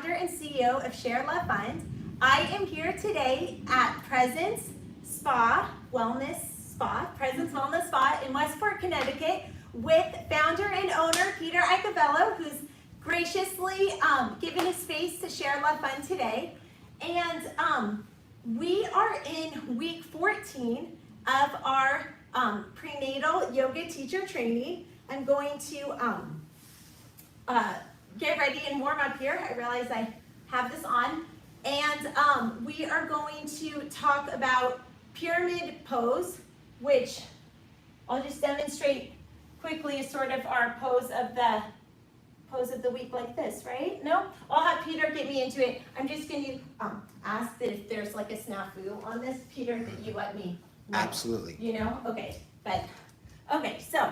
founder and CEO of ShareLove.Fund. I am here today at Presence Wellness Spa in Westport, Connecticut with founder and owner Peter Iacobello, who's graciously given his space to ShareLove.Fund today. And we are in week 14 of our prenatal yoga teacher training. I'm going to get ready and warm up here. I realize I have this on. And we are going to talk about pyramid pose, which I'll just demonstrate quickly as sort of our pose of the week like this, right? No? I'll have Peter get me into it. I'm just going to ask that if there's like a snafu on this, Peter, that you let me know. Absolutely. You know? Okay. But, okay, so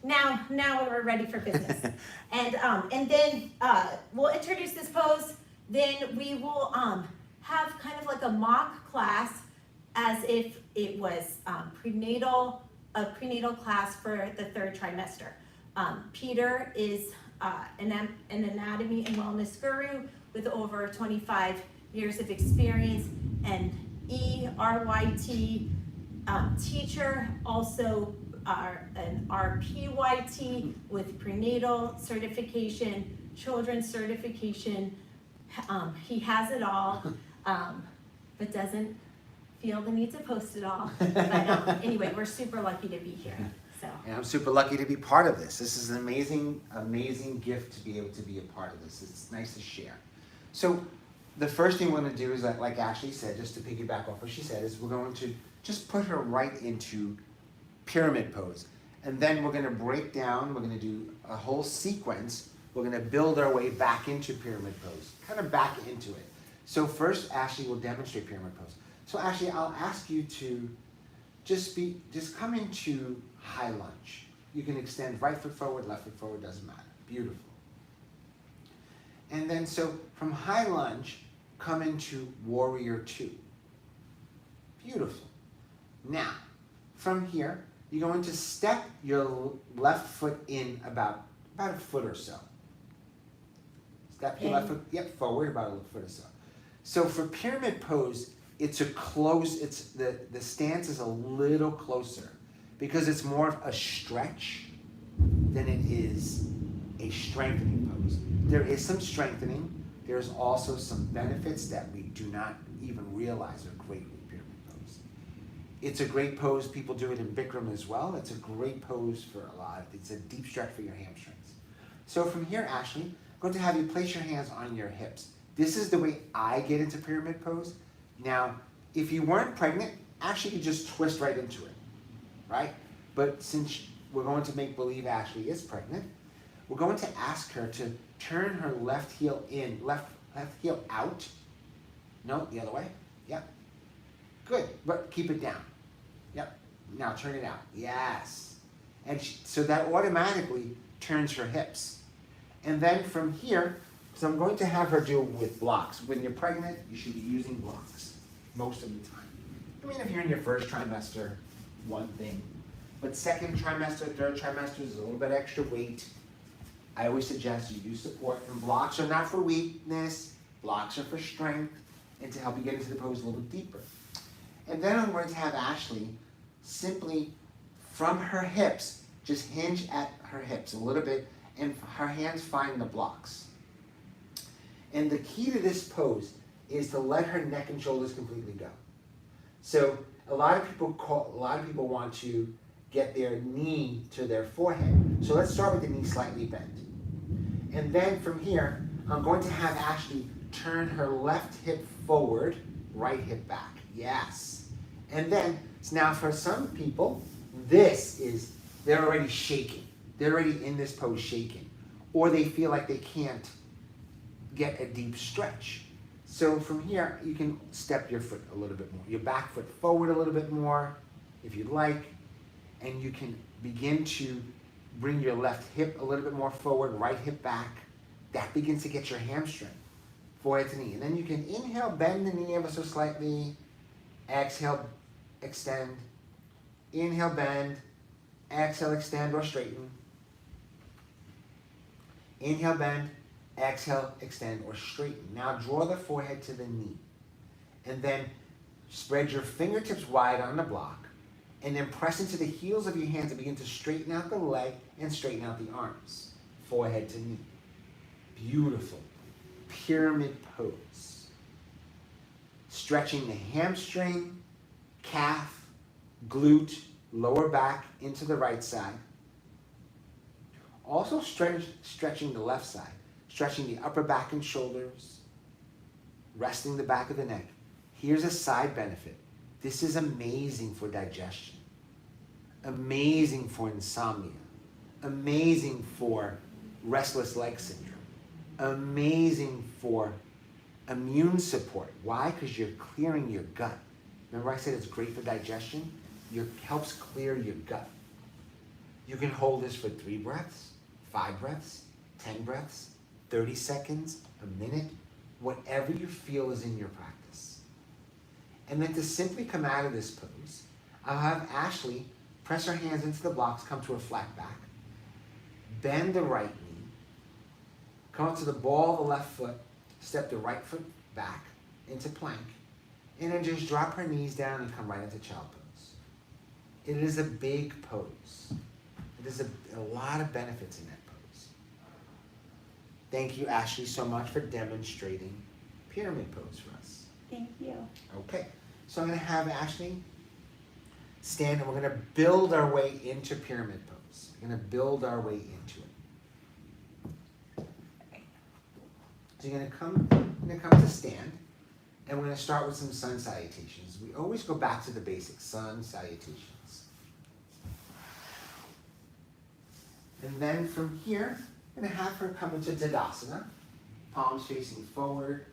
now we're ready for business. And then we'll introduce this pose. Then we will have kind of like a mock class as if it was a prenatal class for the third trimester. Peter is an anatomy and wellness guru with over 25 years of experience, and RPYT teacher, also an RPYT with prenatal certification, children's certification. He has it all, but doesn't feel the need to post it all. But anyway, we're super lucky to be here. So. And I'm super lucky to be part of this. This is an amazing, amazing gift to be able to be a part of this. It's nice to share. So the first thing we're going to do is, like Ashley said, just to piggyback off what she said, is we're going to just put her right into pyramid pose. And then we're going to break down, we're going to do a whole sequence. We're going to build our way back into pyramid pose, kind of back into it. So first, Ashley will demonstrate pyramid pose. So Ashley, I'll ask you to just come into high lunge. You can extend right foot forward, left foot forward, doesn't matter. Beautiful. And then so from high lunge, come into warrior two. Beautiful. Now, from here, you're going to step your left foot in about a foot or so. Step your left foot, forward about a foot or so. So for pyramid pose, it's the stance is a little closer because it's more of a stretch than it is a strengthening pose. There is some strengthening. There's also some benefits that we do not even realize are great with pyramid pose. It's a great pose. People do it in Bikram as well. It's a great pose for a lot. It's a deep stretch for your hamstrings. So from here, Ashley, I'm going to have you place your hands on your hips. This is the way I get into pyramid pose. Now, if you weren't pregnant, Ashley could just twist right into it, right? But since we're going to make believe Ashley is pregnant, we're going to ask her to turn her left heel in, left heel out. No, the other way. Yep. Good, but keep it down. Yep. Now turn it out. Yes. And so that automatically turns her hips. And then from here, so I'm going to have her do it with blocks. When you're pregnant, you should be using blocks most of the time. I mean, if you're in your first trimester, one thing. But second trimester, third trimester is a little bit extra weight. I always suggest you use support. And blocks are not for weakness. Blocks are for strength and to help you get into the pose a little deeper. And then I'm going to have Ashley simply from her hips, just hinge at her hips a little bit and her hands find the blocks. And the key to this pose is to let her neck and shoulders completely go. So a lot of people want to get their knee to their forehead. So let's start with the knee slightly bent. And then from here, I'm going to have Ashley turn her left hip forward, right hip back. Yes. And then, so now for some people, they're already shaking. They're already in this pose shaking. Or they feel like they can't get a deep stretch. So from here, you can step your foot a little bit more. Your back foot forward a little bit more, if you'd like. And you can begin to bring your left hip a little bit more forward, right hip back. That begins to get your hamstring, forehead to knee. And then you can inhale, bend the knee ever so slightly. Exhale, extend. Inhale, bend. Exhale, extend or straighten. Inhale, bend. Exhale, extend or straighten. Now draw the forehead to the knee. And then spread your fingertips wide on the block. And then press into the heels of your hands and begin to straighten out the leg and straighten out the arms. Forehead to knee. Beautiful. Pyramid pose. Stretching the hamstring, calf, glute, lower back into the right side. Also stretching the left side. Stretching the upper back and shoulders. Resting the back of the neck. Here's a side benefit. This is amazing for digestion. Amazing for insomnia. Amazing for restless leg syndrome. Amazing for immune support. Why? Because you're clearing your gut. Remember I said it's great for digestion? It helps clear your gut. You can hold this for 3 breaths, 5 breaths, 10 breaths, 30 seconds, a minute, whatever you feel is in your practice. And then to simply come out of this pose, I'll have Ashley press her hands into the blocks, come to a flat back, bend the right knee, come up to the ball of the left foot, step the right foot back into plank, and then just drop her knees down and come right into child pose. It is a big pose. There's a lot of benefits in that pose. Thank you, Ashley, so much for demonstrating pyramid pose for us. Thank you. Okay, so I'm going to have Ashley stand and we're going to build our way into pyramid pose. We're going to build our way into it. So you're going to come to stand, and we're going to start with some sun salutations. We always go back to the basics, sun salutations. And then from here, I'm going to have her come into Tadasana, palms facing forward,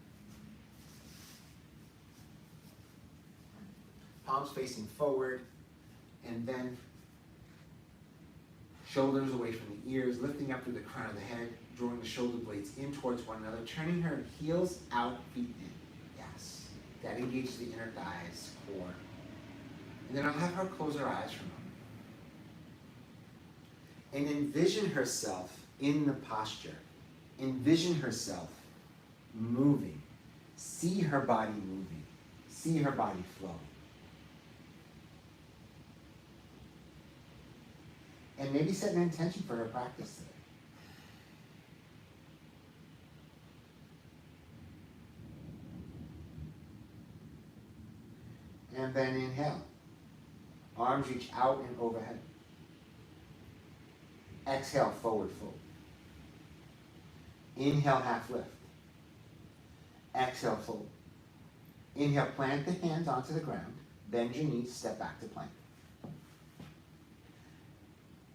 palms facing forward, and then shoulders away from the ears, lifting up through the crown of the head, drawing the shoulder blades in towards one another, turning her heels out, feet in. Yes, that engages the inner thighs, core. And then I'll have her close her eyes for a moment. And envision herself in the posture. Envision herself moving. See her body moving. See her body flow. And maybe set an intention for her practice today. And then inhale. Arms reach out and overhead. Exhale, forward fold. Inhale, half lift. Exhale, fold. Inhale, plant the hands onto the ground. Bend your knees, step back to plank.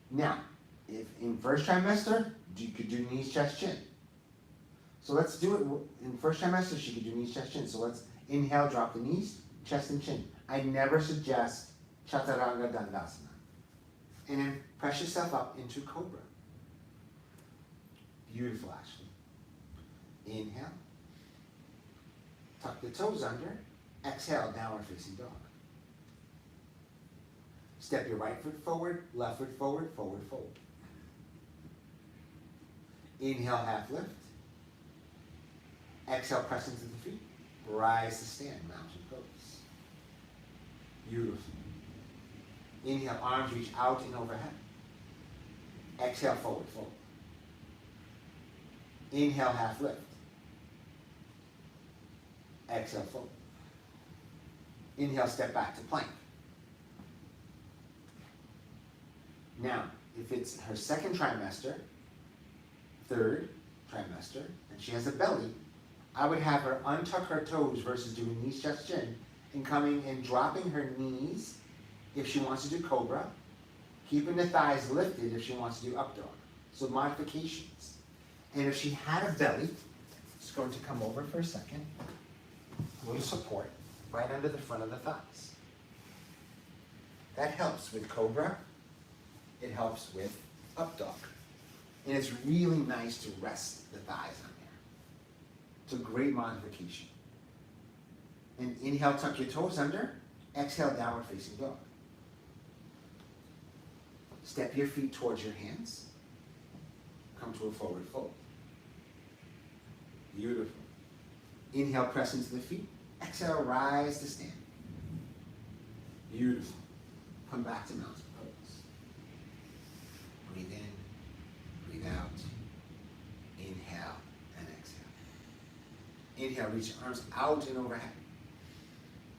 Now, if in first trimester, you could do knees, chest, chin. So let's do it. In first trimester, she could do knees, chest, chin. So let's inhale, drop the knees, chest, and chin. I never suggest Chaturanga Dandasana. And then press yourself up into Cobra. Beautiful, Ashley. Inhale. Tuck the toes under. Exhale, downward facing dog. Step your right foot forward, left foot forward, forward fold. Inhale, half lift. Exhale, press into the feet. Rise to stand, mountain pose. Beautiful. Inhale, arms reach out and overhead. Exhale, forward fold. Inhale, half lift. Exhale, fold. Inhale, step back to plank. Now, if it's her second trimester, third trimester, and she has a belly, I would have her untuck her toes versus doing knees, chest, chin, and coming and dropping her knees if she wants to do Cobra, keeping the thighs lifted if she wants to do up dog. So modifications. And if she had a belly, it's going to come over for a second, a little support right under the front of the thighs. That helps with Cobra. It helps with up dog. And it's really nice to rest the thighs on there. It's a great modification. And inhale, tuck your toes under. Exhale, downward facing dog. Step your feet towards your hands. Come to a forward fold. Beautiful. Inhale, press into the feet. Exhale, rise to stand. Beautiful. Come back to mountain pose. Breathe in, breathe out. Inhale and exhale. Inhale, reach your arms out and overhead.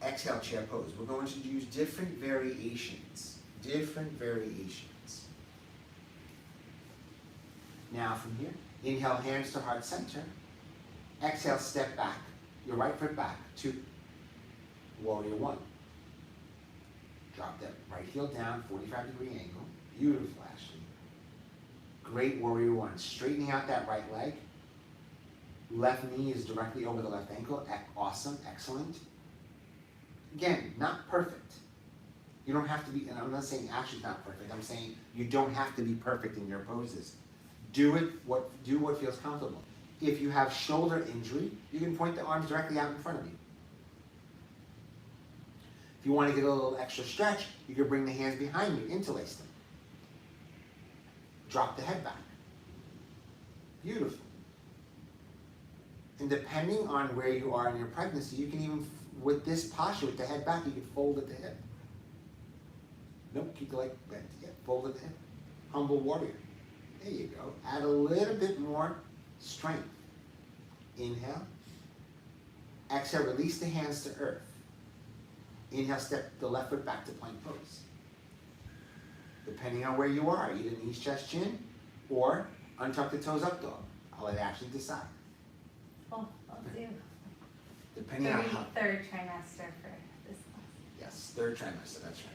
Exhale, chair pose. We're going to use different variations. Different variations. Now from here, inhale, hands to heart center. Exhale, step back. Your right foot back to warrior one. Drop that right heel down, 45-degree angle. Beautiful, Ashley. Great warrior one. Straightening out that right leg. Left knee is directly over the left ankle. Awesome, excellent. Again, not perfect. You don't have to be, and I'm not saying Ashley's not perfect. I'm saying you don't have to be perfect in your poses. Do what feels comfortable. If you have shoulder injury, you can point the arms directly out in front of you. If you want to get a little extra stretch, you can bring the hands behind you, interlace them. Drop the head back. Beautiful. And depending on where you are in your pregnancy, you can even, with this posture, with the head back, you can fold at the hip. Nope, keep the leg bent. Yeah, fold at the hip. Humble warrior. There you go. Add a little bit more strength. Inhale. Exhale, release the hands to earth. Inhale, step the left foot back to plank pose. Depending on where you are, either knees, chest, chin, or untuck the toes, up dog. I'll let Ashley decide. Oh, I'll do. Depending on how. Third trimester for this class. Yes, third trimester, that's right.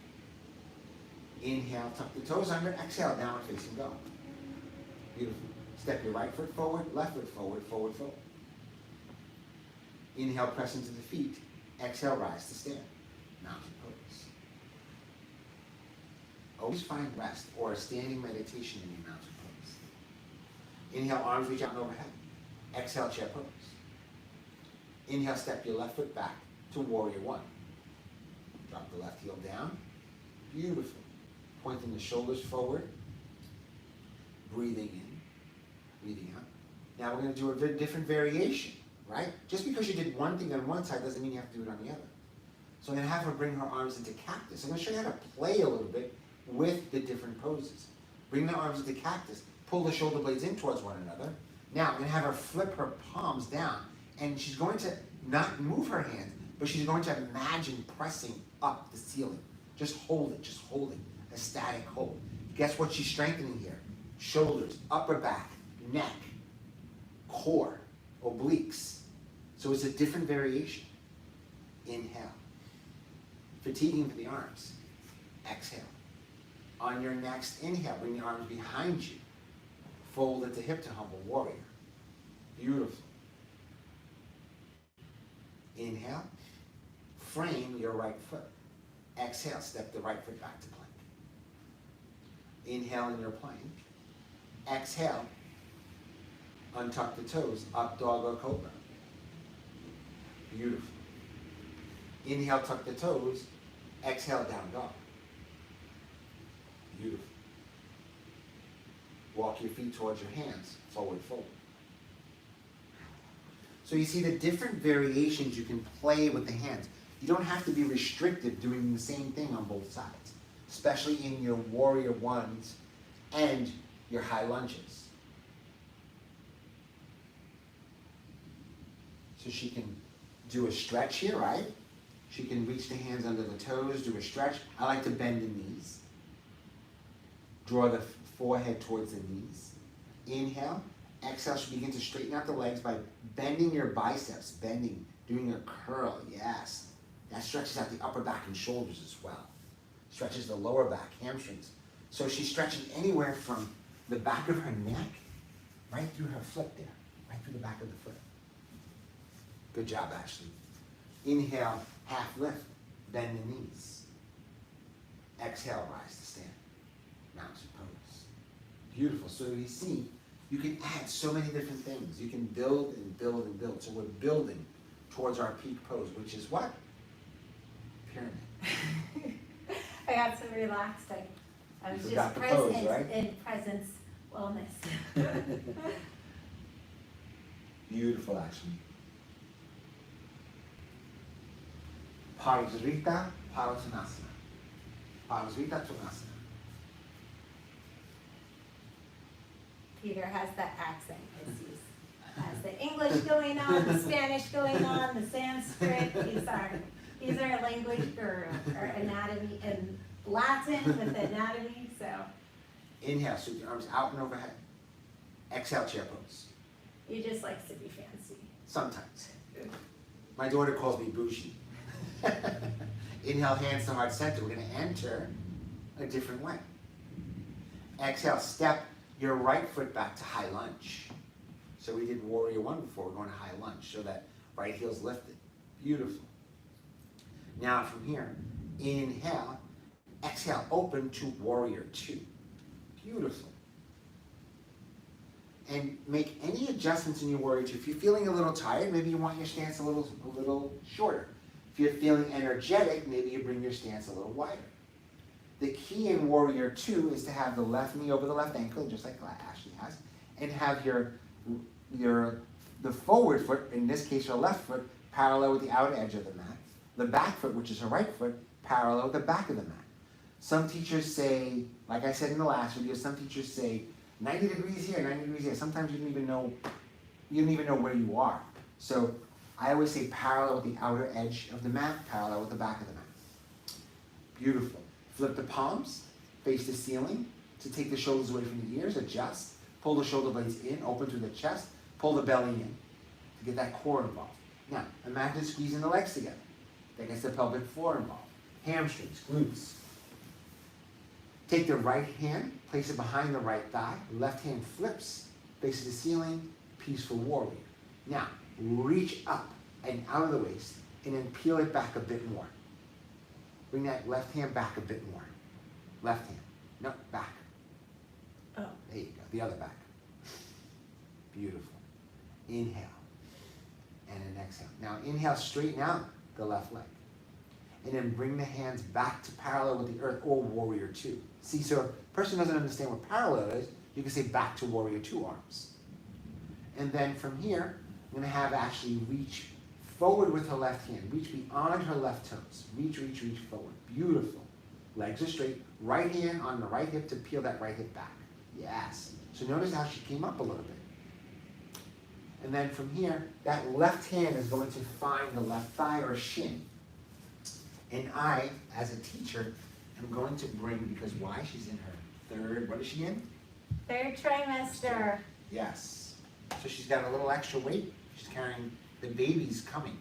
Inhale, tuck the toes under. Exhale, downward facing dog. Beautiful. Step your right foot forward, left foot forward, forward, forward. Inhale, press into the feet. Exhale, rise to stand. Mountain pose. Always find rest or a standing meditation in your mountain pose. Inhale, arms reach out and overhead. Exhale, chair pose. Inhale, step your left foot back to warrior one. Drop the left heel down. Beautiful. Pointing the shoulders forward. Breathing in, breathing out. Now we're going to do a different variation, right? Just because you did one thing on one side doesn't mean you have to do it on the other. So I'm going to have her bring her arms into cactus. I'm going to show you how to play a little bit with the different poses. Bring the arms into cactus. Pull the shoulder blades in towards one another. Now I'm going to have her flip her palms down. And she's going to not move her hands, but she's going to imagine pressing up the ceiling. Just hold it, a static hold. Guess what she's strengthening here? Shoulders, upper back, neck, core, obliques. So it's a different variation. Inhale. Fatiguing for the arms. Exhale. On your next inhale, bring the arms behind you. Fold at the hip to humble warrior. Beautiful. Inhale. Frame your right foot. Exhale, step the right foot back to plank. Inhale in your plank. Exhale, untuck the toes, up dog or cobra. Beautiful. Inhale, tuck the toes. Exhale, down dog. Beautiful. Walk your feet towards your hands, forward, forward. So you see the different variations you can play with the hands. You don't have to be restrictive doing the same thing on both sides, especially in your warrior ones and your high lunges. So she can do a stretch here, right? She can reach the hands under the toes, do a stretch. I like to bend the knees. Draw the forehead towards the knees. Inhale. Exhale, she begin to straighten out the legs by bending your biceps, bending, doing a curl, yes. That stretches out the upper back and shoulders as well. Stretches the lower back, hamstrings. So she's stretching anywhere from the back of her neck, right through her foot there, right through the back of the foot. Good job, Ashley. Inhale, half lift, bend the knees. Exhale, rise to stand. Mountain pose. Beautiful. So you see, you can add so many different things. You can build and build and build. So we're building towards our peak pose, which is what? Pyramid. I got so relaxed. I was You just forgot the present pose, right? in presence wellness. Beautiful, actually. Parsvottanasana. Parsvottanasana. Peter has that accent, has the English going on, the Spanish going on, the Sanskrit. He's our language guru, or anatomy, and Latin with anatomy, so. Inhale, sweep your arms out and overhead. Exhale, chair pose. He just likes to be fancy. Sometimes. My daughter calls me bougie. Inhale, hands to heart center. We're going to enter a different way. Exhale, step your right foot back to high lunge. So we did warrior one before. We're going to high lunge. So that right heel's lifted. Beautiful. Now from here, inhale, exhale, open to warrior two. Beautiful. And make any adjustments in your warrior two. If you're feeling a little tired, maybe you want your stance a little shorter. If you're feeling energetic, maybe you bring your stance a little wider. The key in warrior two is to have the left knee over the left ankle, just like Ashley has, and have the forward foot, in this case your left foot, parallel with the outer edge of the mat. The back foot, which is her right foot, parallel with the back of the mat. Some teachers say, like I said in the last video, some teachers say 90 degrees here, 90 degrees here. Sometimes you don't even know where you are. So I always say parallel with the outer edge of the mat, parallel with the back of the mat. Beautiful. Flip the palms, face the ceiling to take the shoulders away from the ears, adjust. Pull the shoulder blades in, open through the chest, pull the belly in to get that core involved. Now, imagine squeezing the legs together. That gets the pelvic floor involved. Hamstrings, glutes. Take the right hand, place it behind the right thigh. Left hand flips, faces the ceiling, peaceful warrior. Now, reach up and out of the waist, and then peel it back a bit more. Bring that left hand back a bit more. Left hand. No, back. Oh. There you go. The other back. Beautiful. Inhale. And then exhale. Now inhale, straighten out the left leg. And then bring the hands back to parallel with the earth, or warrior two. See, so if a person doesn't understand what parallel is, you can say back to warrior two arms. And then from here, I'm going to have Ashley reach forward with her left hand. Reach beyond her left toes. Reach, reach, reach forward. Beautiful. Legs are straight. Right hand on the right hip to peel that right hip back. Yes. So notice how she came up a little bit. And then from here, that left hand is going to find the left thigh or shin. And I, as a teacher, am going to bring, because why? She's in her third, what is she in? Third trimester. Yes. So she's got a little extra weight. She's carrying, the baby's coming.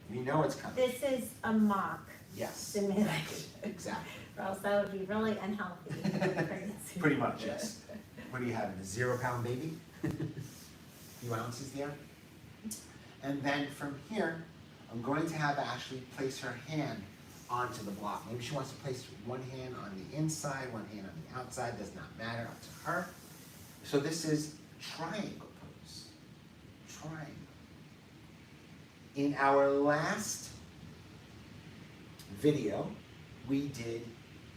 We know it's coming. This is a mock Yes. simulation. Exactly. Or else that would be really unhealthy in pregnancy. Pretty much, yes. What do you have, a 0-pound baby? Few ounces there. And then from here, I'm going to have Ashley place her hand onto the block. Maybe she wants to place one hand on the inside, one hand on the outside, does not matter, up to her. So this is triangle pose. Triangle. In our last video, we did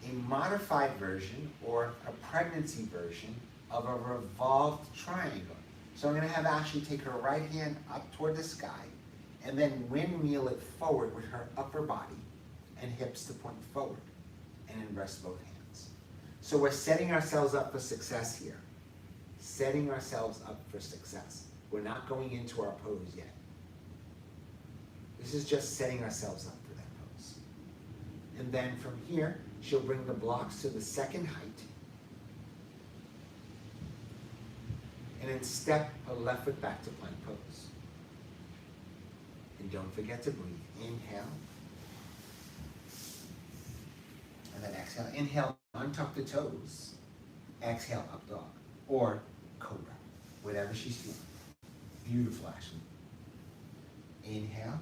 a modified version or a pregnancy version of a revolved triangle. So I'm going to have Ashley take her right hand up toward the sky and then windmill it forward with her upper body and hips to point forward, and then rest both hands. So we're setting ourselves up for success here. Setting ourselves up for success. We're not going into our pose yet. This is just setting ourselves up for that pose. And then from here, she'll bring the blocks to the second height. And then step her left foot back to plank pose. And don't forget to breathe. Inhale. And then exhale. Inhale, untuck the toes. Exhale, up dog. Or cobra. Whatever she's feeling. Beautiful, Ashley. Inhale.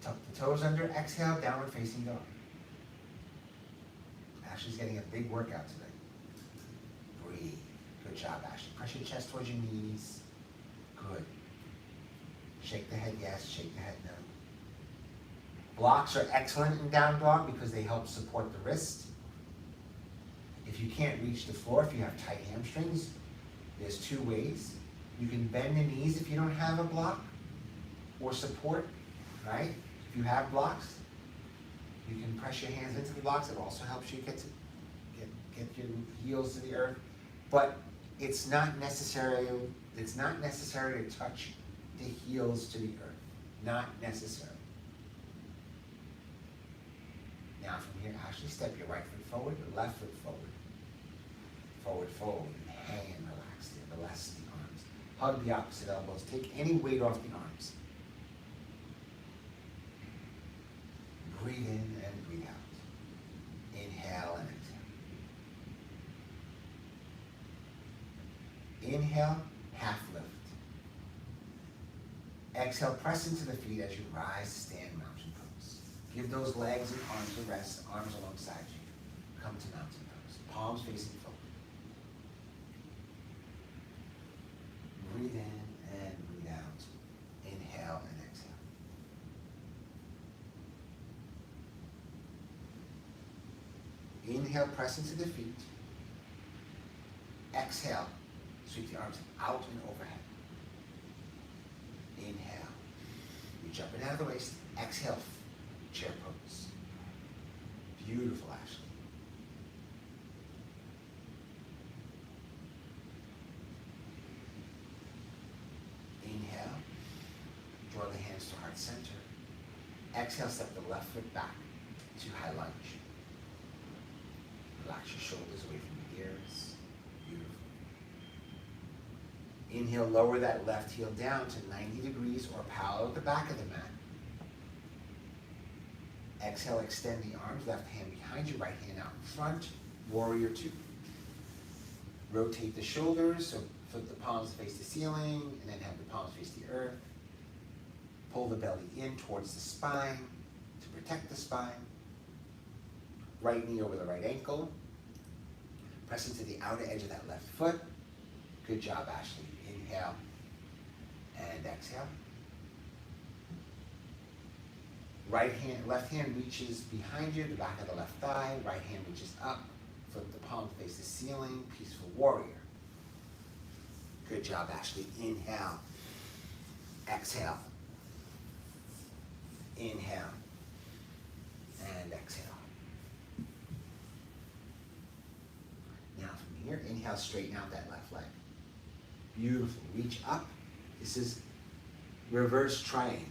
Tuck the toes under. Exhale, downward facing dog. Ashley's getting a big workout today. Breathe. Good job, Ashley. Press your chest towards your knees. Good. Shake the head yes, shake the head no. Blocks are excellent in down dog because they help support the wrist. If you can't reach the floor, if you have tight hamstrings, there's two ways. You can bend the knees if you don't have a block or support, right? If you have blocks, you can press your hands into the blocks. It also helps you get your heels to the earth. But it's not necessary to touch the heels to the earth. Not necessary. Now from here, actually step your right foot forward, your left foot forward. Forward, forward, and hang and relax there. Relax the arms. Hug the opposite elbows. Take any weight off the arms. Breathe in and breathe out. Inhale and exhale. Inhale, half lift. Exhale, press into the feet as you rise to stand mountain pose. Give those legs and arms a rest, arms alongside you. Come to mountain pose. Palms facing forward. Breathe in and breathe out. Inhale and exhale. Inhale, press into the feet. Exhale, sweep the arms out and overhead. Inhale, reach up and out of the waist. Exhale, chair pose. Beautiful, Ashley. Inhale, draw the hands to heart center. Exhale, step the left foot back to high lunge. Relax your shoulders away from the ears. Beautiful. Inhale, lower that left heel down to 90 degrees or parallel at the back of the mat. Exhale, extend the arms, left hand behind you, right hand out in front, warrior two. Rotate the shoulders, so flip the palms face the ceiling, and then have the palms face the earth. Pull the belly in towards the spine to protect the spine. Right knee over the right ankle. Press into the outer edge of that left foot. Good job, Ashley. Inhale and exhale. Left hand reaches behind you, the back of the left thigh. Right hand reaches up. Flip the palm to face the ceiling. Peaceful warrior. Good job, Ashley. Inhale. Exhale. Inhale. And exhale. Now from here, inhale, straighten out that left leg. Beautiful. Reach up. This is reverse triangle.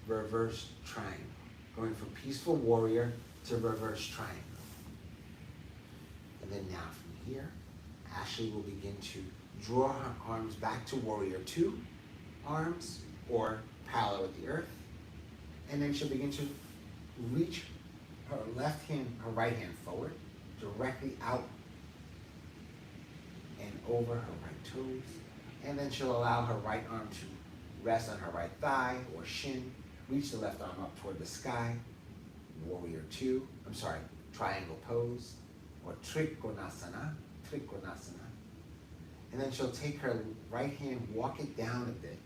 Reverse triangle. Going from peaceful warrior to reverse triangle. And then now from here, Ashley will begin to draw her arms back to warrior two arms or parallel with the earth. And then she'll begin to reach her right hand forward, directly out and over her right toes. And then she'll allow her right arm to rest on her right thigh or shin. Reach the left arm up toward the sky. Warrior two, triangle pose, or Trikonasana. And then she'll take her right hand, walk it down a bit.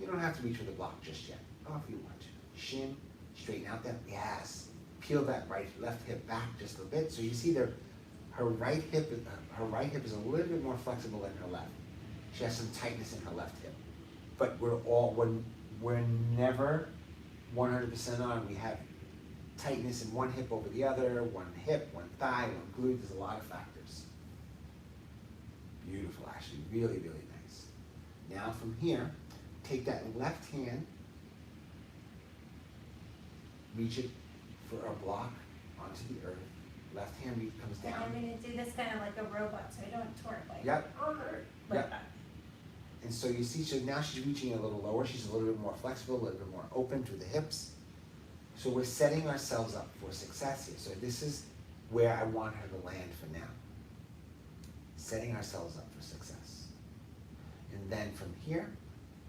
You don't have to reach for the block just yet. Oh, if you want to. Shin, straighten out that, yes. Peel that left hip back just a bit. So you see there, her right hip is a little bit more flexible than her left. She has some tightness in her left hip. But we're never 100% on. We have tightness in one hip over the other, one hip, one thigh, one glute. There's a lot of factors. Beautiful, actually, really, really nice. Now from here, take that left hand, reach it for a block onto the earth. Left hand comes And down. I'm gonna do this kind of like a robot, so I don't twerk like. Yep. Like Yep. that. And so you see, so now she's reaching a little lower. She's a little bit more flexible, a little bit more open through the hips. So we're setting ourselves up for success here. So this is where I want her to land for now. Setting ourselves up for success. And then from here,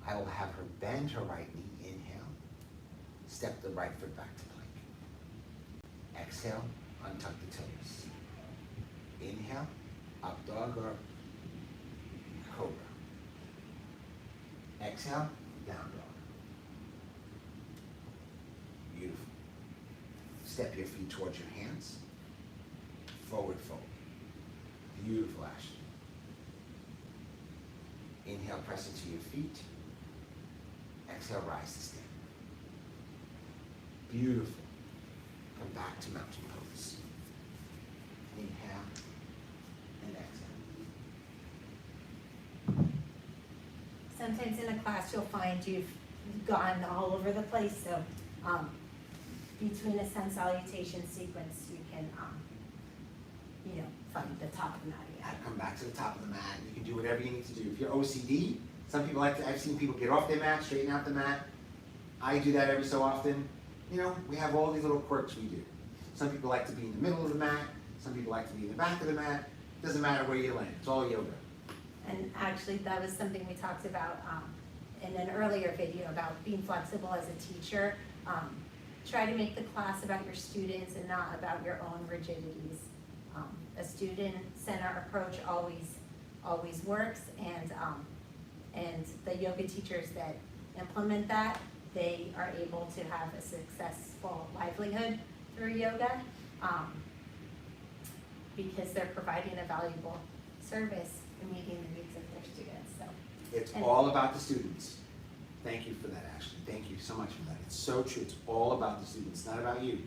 I will have her bend her right knee, inhale. Step the right foot back to plank. Exhale, untuck the toes. Inhale, up dog or cobra. Exhale, down dog. Beautiful. Step your feet towards your hands. Forward fold. Beautiful, Ashley. Inhale, press into your feet. Exhale, rise to stand. Beautiful. Come back to mountain pose. Inhale and exhale. Sometimes in a class you'll find you've gone all over the place, so between a sun salutation sequence you can find the top of the mat again. Come back to the top of the mat. You can do whatever you need to do. If you're OCD, some people I've seen people get off their mat, straighten out the mat. I do that every so often. We have all these little quirks we do. Some people like to be in the middle of the mat. Some people like to be in the back of the mat. Doesn't matter where you land. It's all yoga. And actually that was something we talked about in an earlier video about being flexible as a teacher. Try to make the class about your students and not about your own rigidities. A student-centered approach always works, and the yoga teachers that implement that, they are able to have a successful livelihood through yoga because they're providing a valuable service and meeting the needs of their students. So It's all about the students. Thank you for that, Ashley. Thank you so much for that. It's so true. It's all about the students, not about you.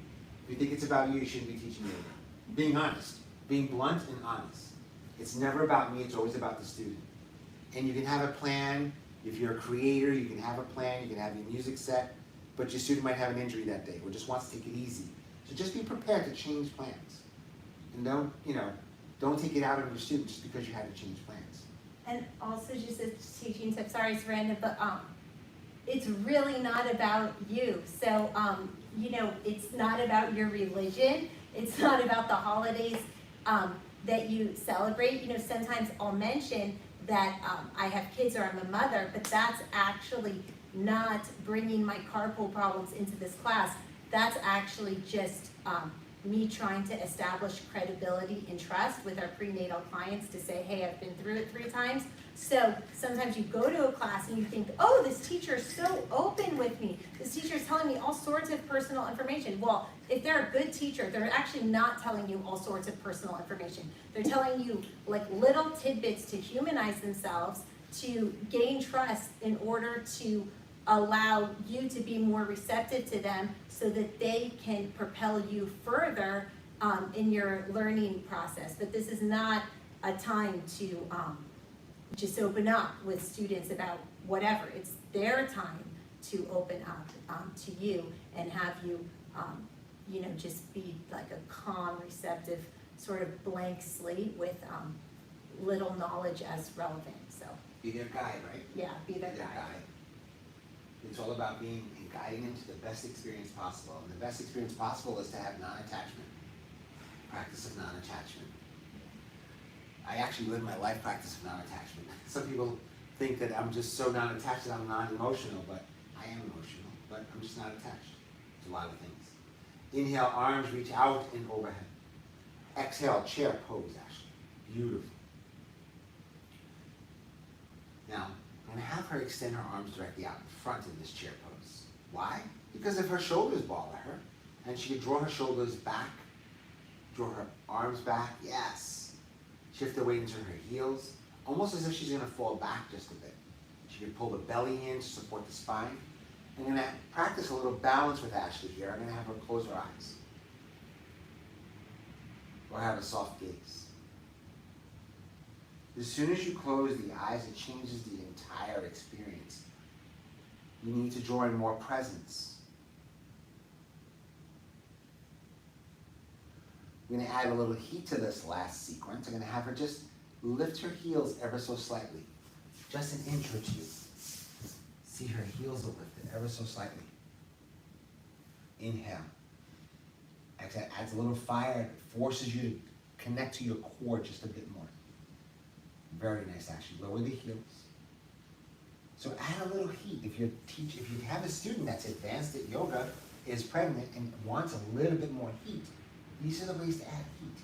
If you think it's about you, you shouldn't be teaching yoga. Being honest, being blunt and honest. It's never about me, it's always about the student. And you can have a plan. If you're a creator, you can have a plan, you can have your music set, but your student might have an injury that day or just wants to take it easy. So just be prepared to change plans. And don't take it out on your student just because you had to change plans. And also just a teaching tip, sorry it's random, but it's really not about you. So, it's not about your religion. It's not about the holidays that you celebrate. Sometimes I'll mention that I have kids or I'm a mother, but that's actually not bringing my carpool problems into this class. That's actually just me trying to establish credibility and trust with our prenatal clients to say, hey, I've been through it 3 times. So sometimes you go to a class and you think, oh, this teacher is so open with me. This teacher is telling me all sorts of personal information. Well, if they're a good teacher, they're actually not telling you all sorts of personal information. They're telling you like little tidbits to humanize themselves, to gain trust in order to allow you to be more receptive to them so that they can propel you further in your learning process. But this is not a time to just open up with students about whatever. It's their time to open up to you and have you, just be like a calm, receptive, sort of blank slate with little knowledge as relevant. So Be their guide, right? yeah, be their guide. It's all about being and guiding them to the best experience possible. And the best experience possible is to have non-attachment. Practice of non-attachment. I actually live my life practice of non-attachment. Some people think that I'm just so non-attached that I'm non-emotional, but I am emotional, but I'm just not attached to a lot of things. Inhale, arms reach out and overhead. Exhale, chair pose, actually. Beautiful. Now, I'm going to have her extend her arms directly out in front in this chair pose. Why? Because if her shoulders bother her, and she could draw her shoulders back, draw her arms back, yes. Shift the weight into her heels, almost as if she's going to fall back just a bit. She could pull the belly in to support the spine. I'm going to practice a little balance with Ashley here. I'm going to have her close her eyes. Or have a soft gaze. As soon as you close the eyes, it changes the entire experience. You need to draw in more presence. I'm going to add a little heat to this last sequence. I'm going to have her just lift her heels ever so slightly. Just an inch or 2. See her heels are lifted ever so slightly. Inhale. Exhale. Adds a little fire. It forces you to connect to your core just a bit more. Very nice, actually. Lower the heels. So add a little heat. If you have a student that's advanced at yoga, is pregnant, and wants a little bit more heat, these are the ways to add heat.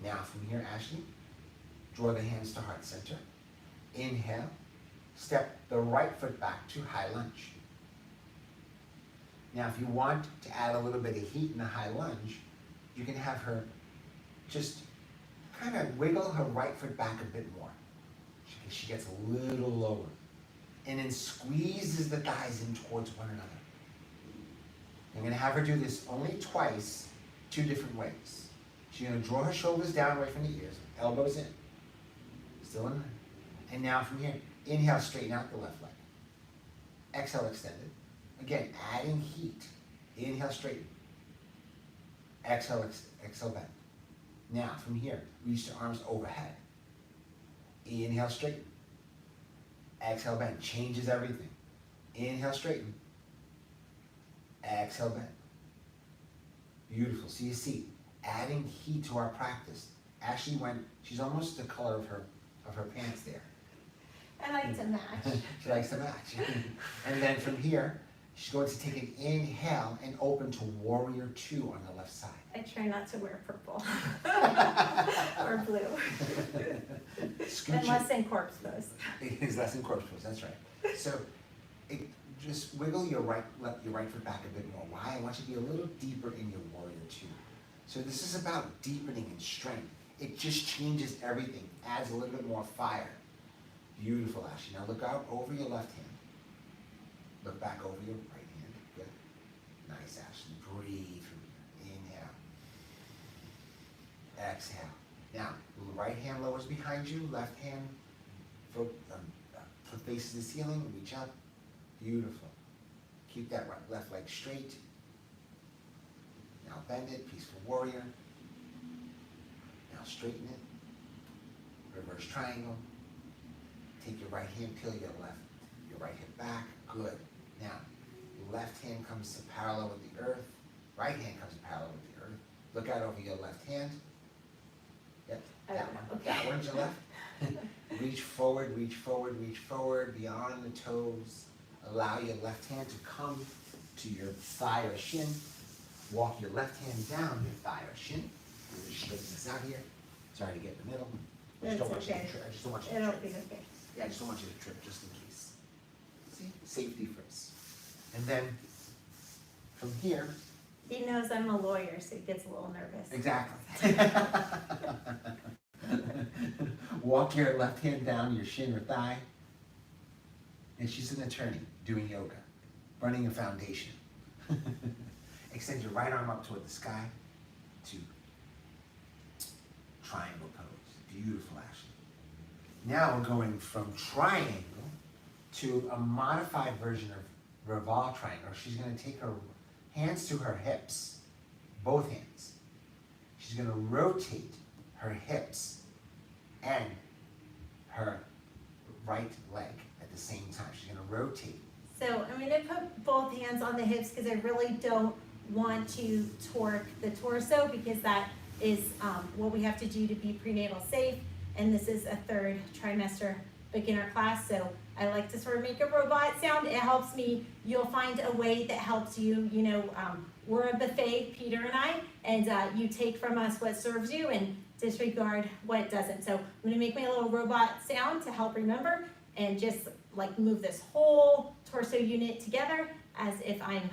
Now from here, Ashley, draw the hands to heart center. Inhale. Step the right foot back to high lunge. Now if you want to add a little bit of heat in the high lunge, you can have her just kind of wiggle her right foot back a bit more. as she gets a little lower. And then squeezes the thighs in towards one another. I'm gonna have her do this only twice, 2 different ways. She's gonna draw her shoulders down away from the ears, elbows in, still in. And now from here, inhale, straighten out the left leg. Exhale, extend it. Again, adding heat. Inhale, straighten. Exhale, exhale, bend. Now, from here, reach the arms overhead. Inhale, straighten. Exhale, bend. Changes everything. Inhale, straighten. Exhale, bend. Beautiful. So you see, adding heat to our practice. Ashley went, she's almost the color of her pants there. I like to match. She likes to match. And then from here, she's going to take an inhale and open to Warrior 2 on the left side. I try not to wear purple or blue. Unless in corpse pose. It's less in corpse pose, that's right. So just wiggle your right foot back a bit more. Why? I want you to be a little deeper in your Warrior 2. So this is about deepening and strength. It just changes everything, adds a little bit more fire. Beautiful, Ashley. Now look out over your left hand. Look back over your right hand. Good. Nice, Ashley. Breathe from here. Inhale. Exhale. Now, right hand lowers behind you. Left hand foot faces the ceiling. Reach up. Beautiful. Keep that left leg straight. Now bend it. Peaceful warrior. Now straighten it. Reverse triangle. Take your right hand, peel your right hip back. Good. Now, left hand comes to parallel with the earth. Right hand comes to parallel with the earth. Look out over your left hand. Yep, that one. Okay. That one's your left. Reach forward, reach forward, reach forward, beyond the toes. Allow your left hand to come to your thigh or shin. Walk your left hand down your thigh or shin. Just straighten this out here. Sorry to get in the middle. I just don't want you to trip. I just don't want you to It'll trip. be okay. Yeah, I just don't want you to trip just in case. See? Safety first. And then from here. He knows I'm a lawyer, so he gets a little nervous. Exactly. Walk your left hand down your shin or thigh. And she's an attorney doing yoga, running a foundation. Extend your right arm up toward the sky to triangle pose. Beautiful, Ashley. Now we're going from triangle to a modified version of Revolve Triangle. She's going to take her hands to her hips, both hands. She's going to rotate her hips and her right leg at the same time. She's going to rotate. So I'm going to put both hands on the hips because I really don't want to torque the torso because that is what we have to do to be prenatal safe. And this is a 3rd trimester beginner class, so I like to sort of make a robot sound. It helps me. You'll find a way that helps you. You know, we're a buffet, Peter and I, and you take from us what serves you and disregard what doesn't. So I'm gonna make my little robot sound to help remember and just like move this whole torso unit together as if I'm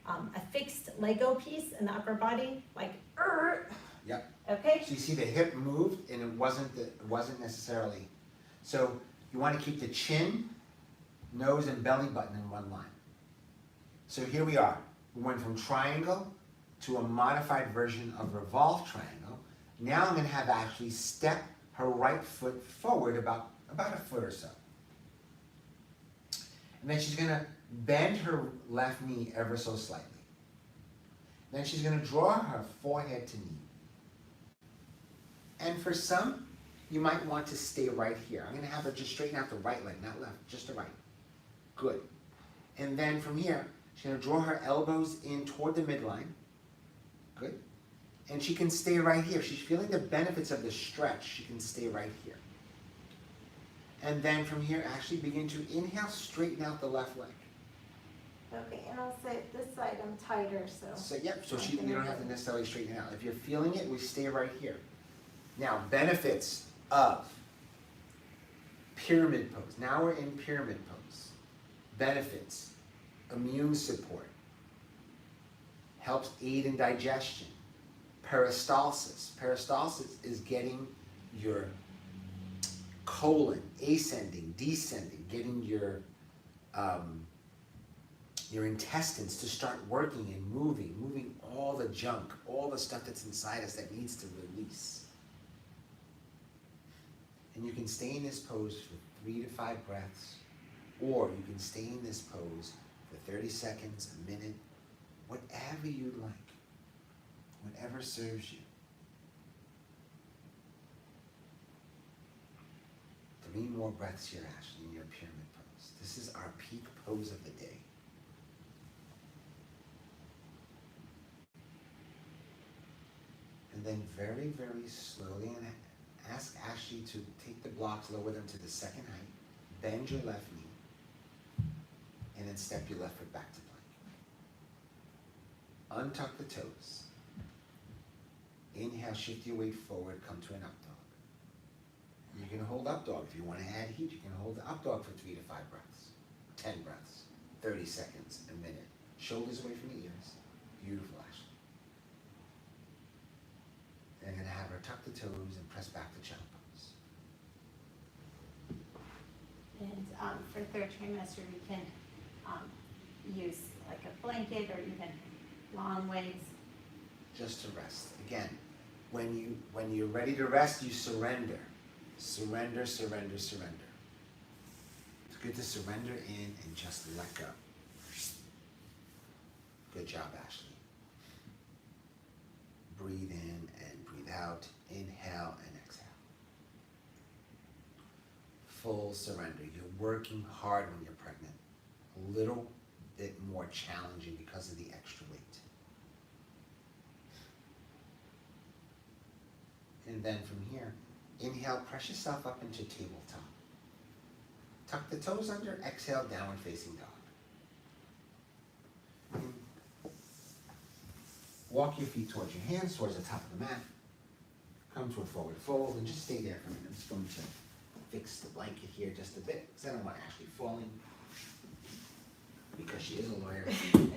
a fixed Lego piece in the upper body, like Yep. Okay. So you see the hip moved and it wasn't necessarily. So you want to keep the chin, nose, and belly button in one line. So here we are. We went from triangle to a modified version of Revolve Triangle. Now I'm going to have Ashley step her right foot forward about a foot or so. And then she's going to bend her left knee ever so slightly. Then she's going to draw her forehead to knee. And for some, you might want to stay right here. I'm going to have her just straighten out the right leg, not left, just the right. Good. And then from here, she's going to draw her elbows in toward the midline. Good. And she can stay right here. She's feeling the benefits of the stretch. She can stay right here. And then from here, actually begin to inhale, straighten out the left leg. Okay, and I'll say this side I'm tighter, so. So yep, so you don't have to necessarily straighten it out. If you're feeling it, we stay right here. Now, benefits of pyramid pose. Now we're in pyramid pose. Benefits, immune support, helps aid in digestion, peristalsis. Peristalsis is getting your colon, ascending, descending, getting your intestines to start working and moving all the junk, all the stuff that's inside us that needs to release. And you can stay in this pose for 3 to 5 breaths, or you can stay in this pose for 30 seconds, a minute, whatever you'd like, whatever serves you. 3 more breaths here, Ashley, in your pyramid pose. This is our peak pose of the day. And then very, very slowly, and ask Ashley to take the blocks, lower them to the second height, bend your left knee, and then step your left foot back to plank. Untuck the toes. Inhale, shift your weight forward, come to an up dog. You can hold up dog. If you want to add heat, you can hold the up dog for 3 to 5 breaths, 10 breaths, 30 seconds, a minute. Shoulders away from the ears. Beautiful, Ashley. Then I'm going to have her tuck the toes and press back to child pose. And for third trimester, we can use like a blanket or even long legs. Just to rest. Again, when you're ready to rest, you surrender. Surrender, surrender, surrender. It's good to surrender in and just let go. Good job, Ashley. Breathe in and breathe out. Inhale and exhale. Full surrender. You're working hard when you're pregnant. A little bit more challenging because of the extra weight. And then from here, inhale, press yourself up into tabletop. Tuck the toes under, exhale, downward facing dog. And walk your feet towards your hands, towards the top of the mat. Come to a forward fold and just stay there for a minute. I'm just going to fix the blanket here just a bit because I don't want Ashley falling because she is a lawyer. You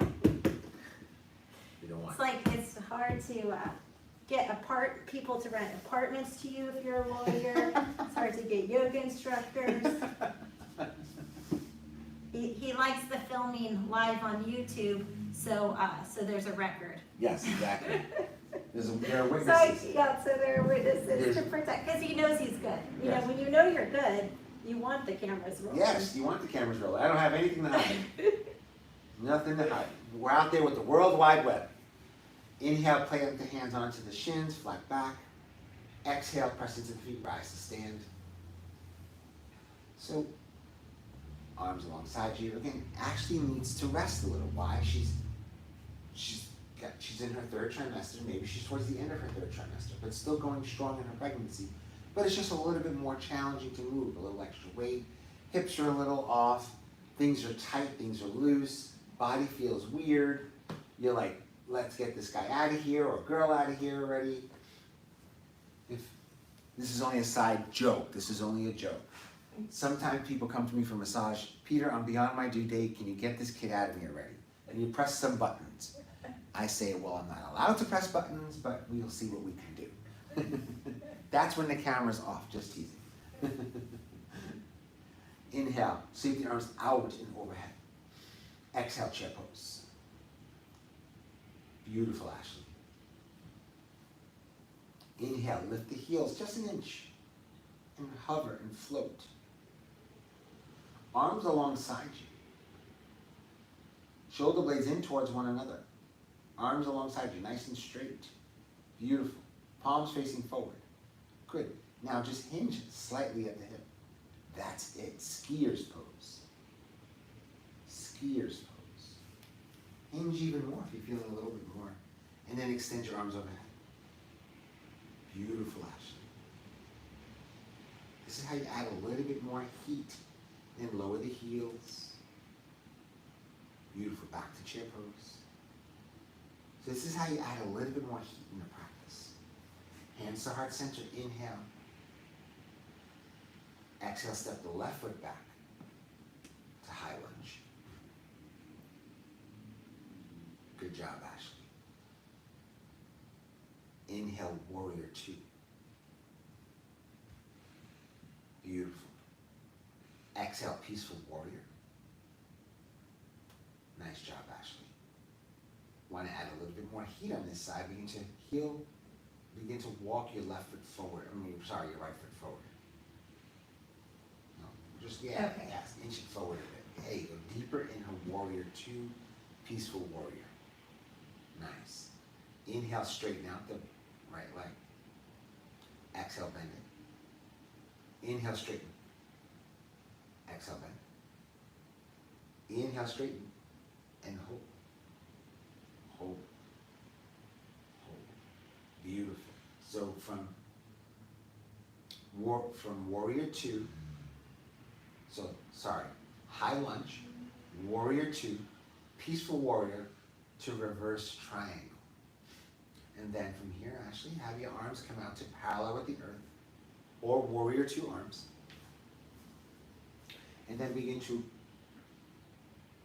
don't want. It's like it's hard to get people to rent apartments to you if you're a lawyer. It's hard to get yoga instructors. He likes the filming live on YouTube, so there's a record. Yes, exactly. There are So, witnesses. so there are witnesses to protect, because he knows he's good. You know, when you know you're good, you want the cameras rolling. Yes, you want the cameras rolling. I don't have anything to hide. Nothing to hide. We're out there with the World Wide Web. Inhale, plant the hands onto the shins, flat back. Exhale, press into the feet, rise to stand. So, arms alongside you. Again, Ashley needs to rest a little. Why? She's in her 3rd trimester. Maybe she's towards the end of her 3rd trimester, but still going strong in her pregnancy. But it's just a little bit more challenging to move, a little extra weight. Hips are a little off. Things are tight, things are loose. Body feels weird. You're like, let's get this guy out of here or girl out of here already. If this is only a side joke, this is only a joke. Sometimes people come to me for massage. Peter, I'm beyond my due date. Can you get this kid out of me already? And you press some buttons. I say, well, I'm not allowed to press buttons, but we'll see what we can do. That's when the camera's off, just teasing. Inhale, sweep the arms out and overhead. Exhale, chair pose. Beautiful, Ashley. Inhale, lift the heels just an inch and hover and float. Arms alongside you. Shoulder blades in towards one another. Arms alongside you, nice and straight. Beautiful. Palms facing forward. Good. Now just hinge slightly at the hip. That's it. Skier's pose. Skier's pose. Hinge even more if you're feeling a little bit more. And then extend your arms overhead. Beautiful, Ashley. This is how you add a little bit more heat. Then lower the heels. Beautiful. Back to chair pose. So this is how you add a little bit more heat in your practice. Hands to heart center. Inhale. Exhale, step the left foot back to high lunge. Good job, Ashley. Inhale, warrior 2. Beautiful. Exhale, peaceful warrior. Nice job, Ashley. Want to add a little bit more heat on this side. Begin to heel, begin to walk your left foot forward. Your right foot forward. No, just, yeah, Okay. yes, inch it forward a bit. Hey, go deeper in her warrior two, peaceful warrior. Nice. Inhale, straighten out the right leg. Exhale, bend it. Inhale, straighten. Exhale, bend. Inhale, straighten, and hold. Hold. Hold. Beautiful. So from warrior two, high lunge, warrior two, peaceful warrior to reverse triangle. And then from here, Ashley, have your arms come out to parallel with the earth, or warrior two arms. And then begin to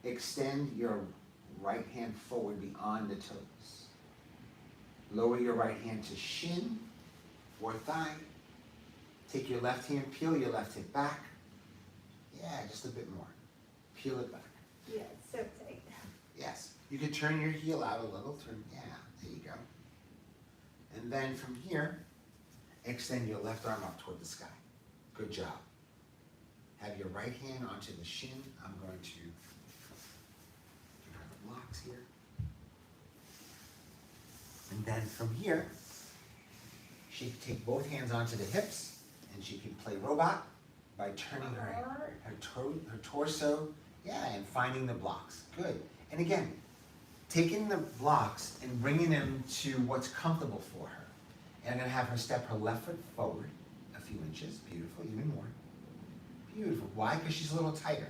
extend your right hand forward beyond the toes. Lower your right hand to shin or thigh. Take your left hand, peel your left hip back. Yeah, just a bit more. Peel it back. Yeah, it's so tight. Yes. You can turn your heel out a little. Yeah, there you go. And then from here, extend your left arm up toward the sky. Good job. Have your right hand onto the shin. I'm going to have the blocks here. And then from here, she can take both hands onto the hips, and she can play robot by turning her torso, yeah, and finding the blocks. Good. And again, taking the blocks and bringing them to what's comfortable for her. And I'm going to have her step her left foot forward a few inches. Beautiful, even more. Beautiful. Why? Because she's a little tighter.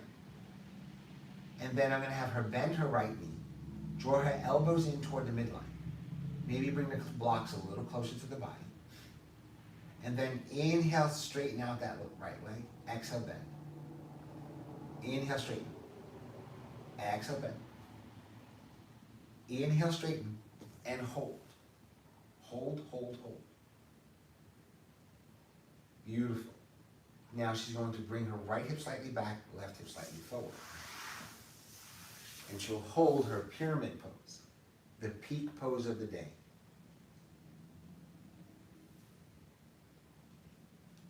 And then I'm going to have her bend her right knee, draw her elbows in toward the midline. Maybe bring the blocks a little closer to the body. And then inhale, straighten out that right leg. Exhale, bend. Inhale, straighten. Exhale, bend. Inhale, straighten, and hold. Hold, hold, hold. Beautiful. Now she's going to bring her right hip slightly back, left hip slightly forward. And she'll hold her pyramid pose, the peak pose of the day.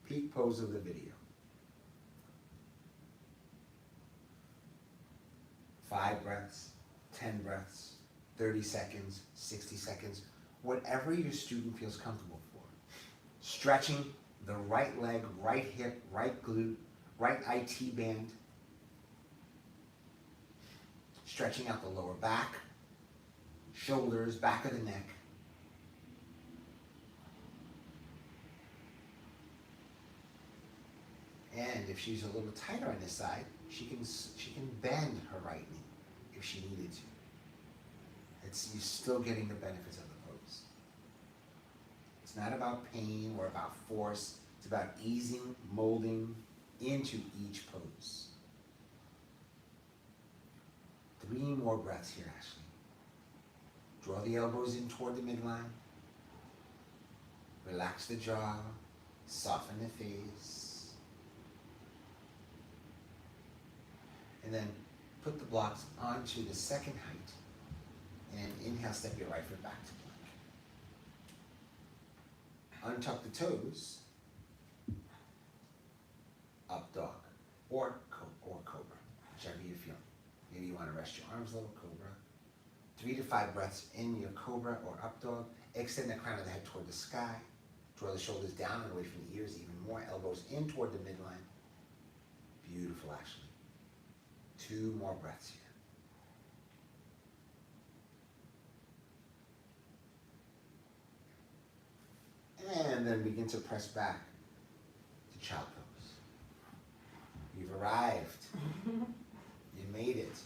Peak pose of the video. 5 breaths, 10 breaths, 30 seconds, 60 seconds, whatever your student feels comfortable for. Stretching the right leg, right hip, right glute, right IT band. Stretching out the lower back, shoulders, back of the neck. And if she's a little tighter on this side, she can bend her right knee if she needed to. You're still getting the benefits of the pose. It's not about pain or about force. It's about easing, molding into each pose. 3 more breaths here, Ashley. Draw the elbows in toward the midline. Relax the jaw. Soften the face. And then put the blocks onto the second height. And inhale, step your right foot back to plank. Untuck the toes. Up dog. Or cobra, whichever you feel. Maybe you want to rest your arms a little, cobra. 3 to 5 breaths in your cobra or up dog. Extend the crown of the head toward the sky. Draw the shoulders down and away from the ears even more. Elbows in toward the midline. Beautiful, Ashley. 2 more breaths here. And then begin to press back to child pose. You've arrived. You made it.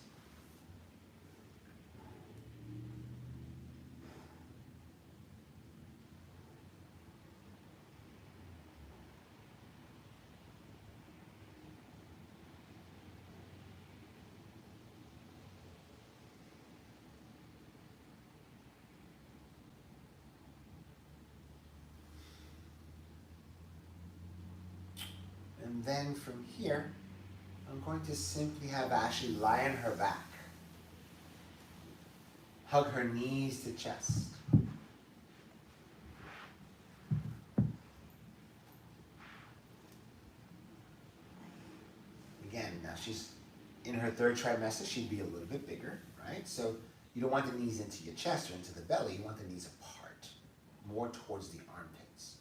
And And then from here, I'm going to simply have Ashley lie on her back. Hug her knees to chest. Again, now she's in her third trimester, she'd be a little bit bigger, right? So you don't want the knees into your chest or into the belly, you want the knees apart, more towards the armpits.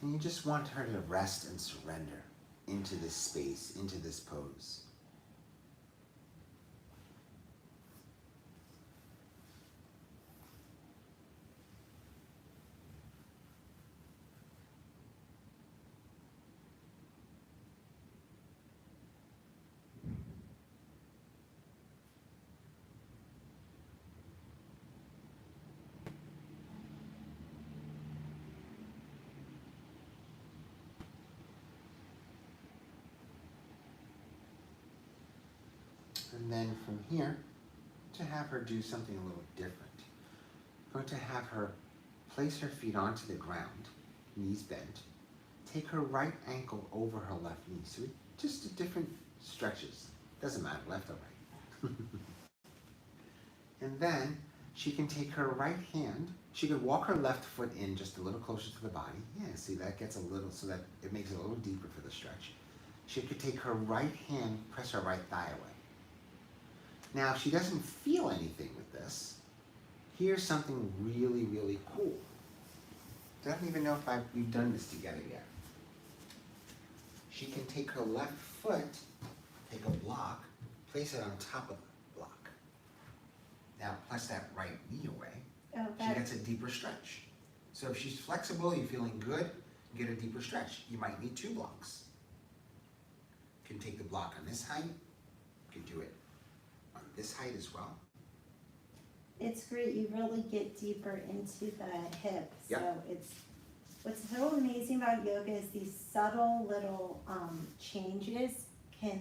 And you just want her to rest and surrender into this space, into this pose. And then from here, to have her do something a little different. I'm going to have her place her feet onto the ground, knees bent, take her right ankle over her left knee. So just different stretches. Doesn't matter, left or right. And then she can take her right hand, she could walk her left foot in just a little closer to the body. Yeah, see, that gets a little, so that it makes it a little deeper for the stretch. She could take her right hand, press her right thigh away. Now, if she doesn't feel anything with this, here's something really, really cool. I don't even know if we've done this together yet. She can take her left foot, take a block, place it on top of the block. Now, press that right knee away. Oh, She gets a deeper stretch. So if she's flexible, you're feeling good, get a deeper stretch. You might need 2 blocks. You can take the block on this height, you can do it on this height as well. it's great. You really get deeper into the hip. So Yep. it's what's so amazing about yoga is these subtle little changes can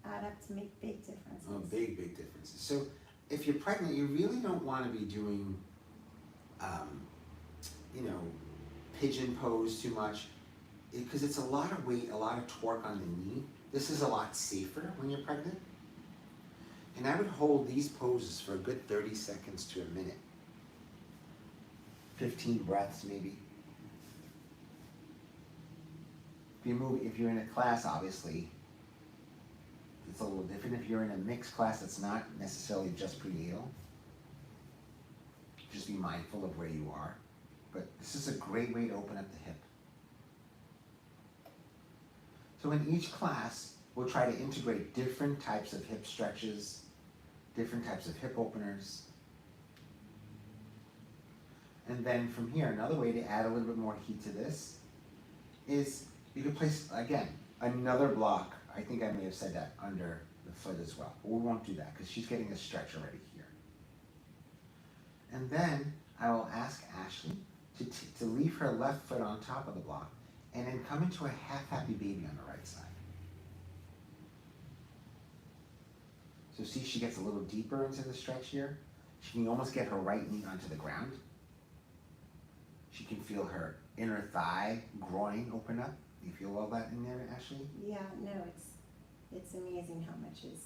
add up to make big differences. Oh, big, big differences. So if you're pregnant, you really don't want to be doing, pigeon pose too much, because it's a lot of weight, a lot of torque on the knee. This is a lot safer when you're pregnant. And I would hold these poses for a good 30 seconds to a minute. 15 breaths maybe. If you're in a class, obviously, it's a little different. If you're in a mixed class that's not necessarily just prenatal, just be mindful of where you are. But this is a great way to open up the hip. So in each class, we'll try to integrate different types of hip stretches, different types of hip openers. And then from here, another way to add a little bit more heat to this is you can place, again, another block. I think I may have said that under the foot as well. But we won't do that because she's getting a stretch already here. And then I will ask Ashley to leave her left foot on top of the block and then come into a half happy baby on the right side. So see, she gets a little deeper into the stretch here. She can almost get her right knee onto the ground. She can feel her inner thigh, groin open up. Do you feel all that in there, Ashley? Yeah, no, it's amazing how much is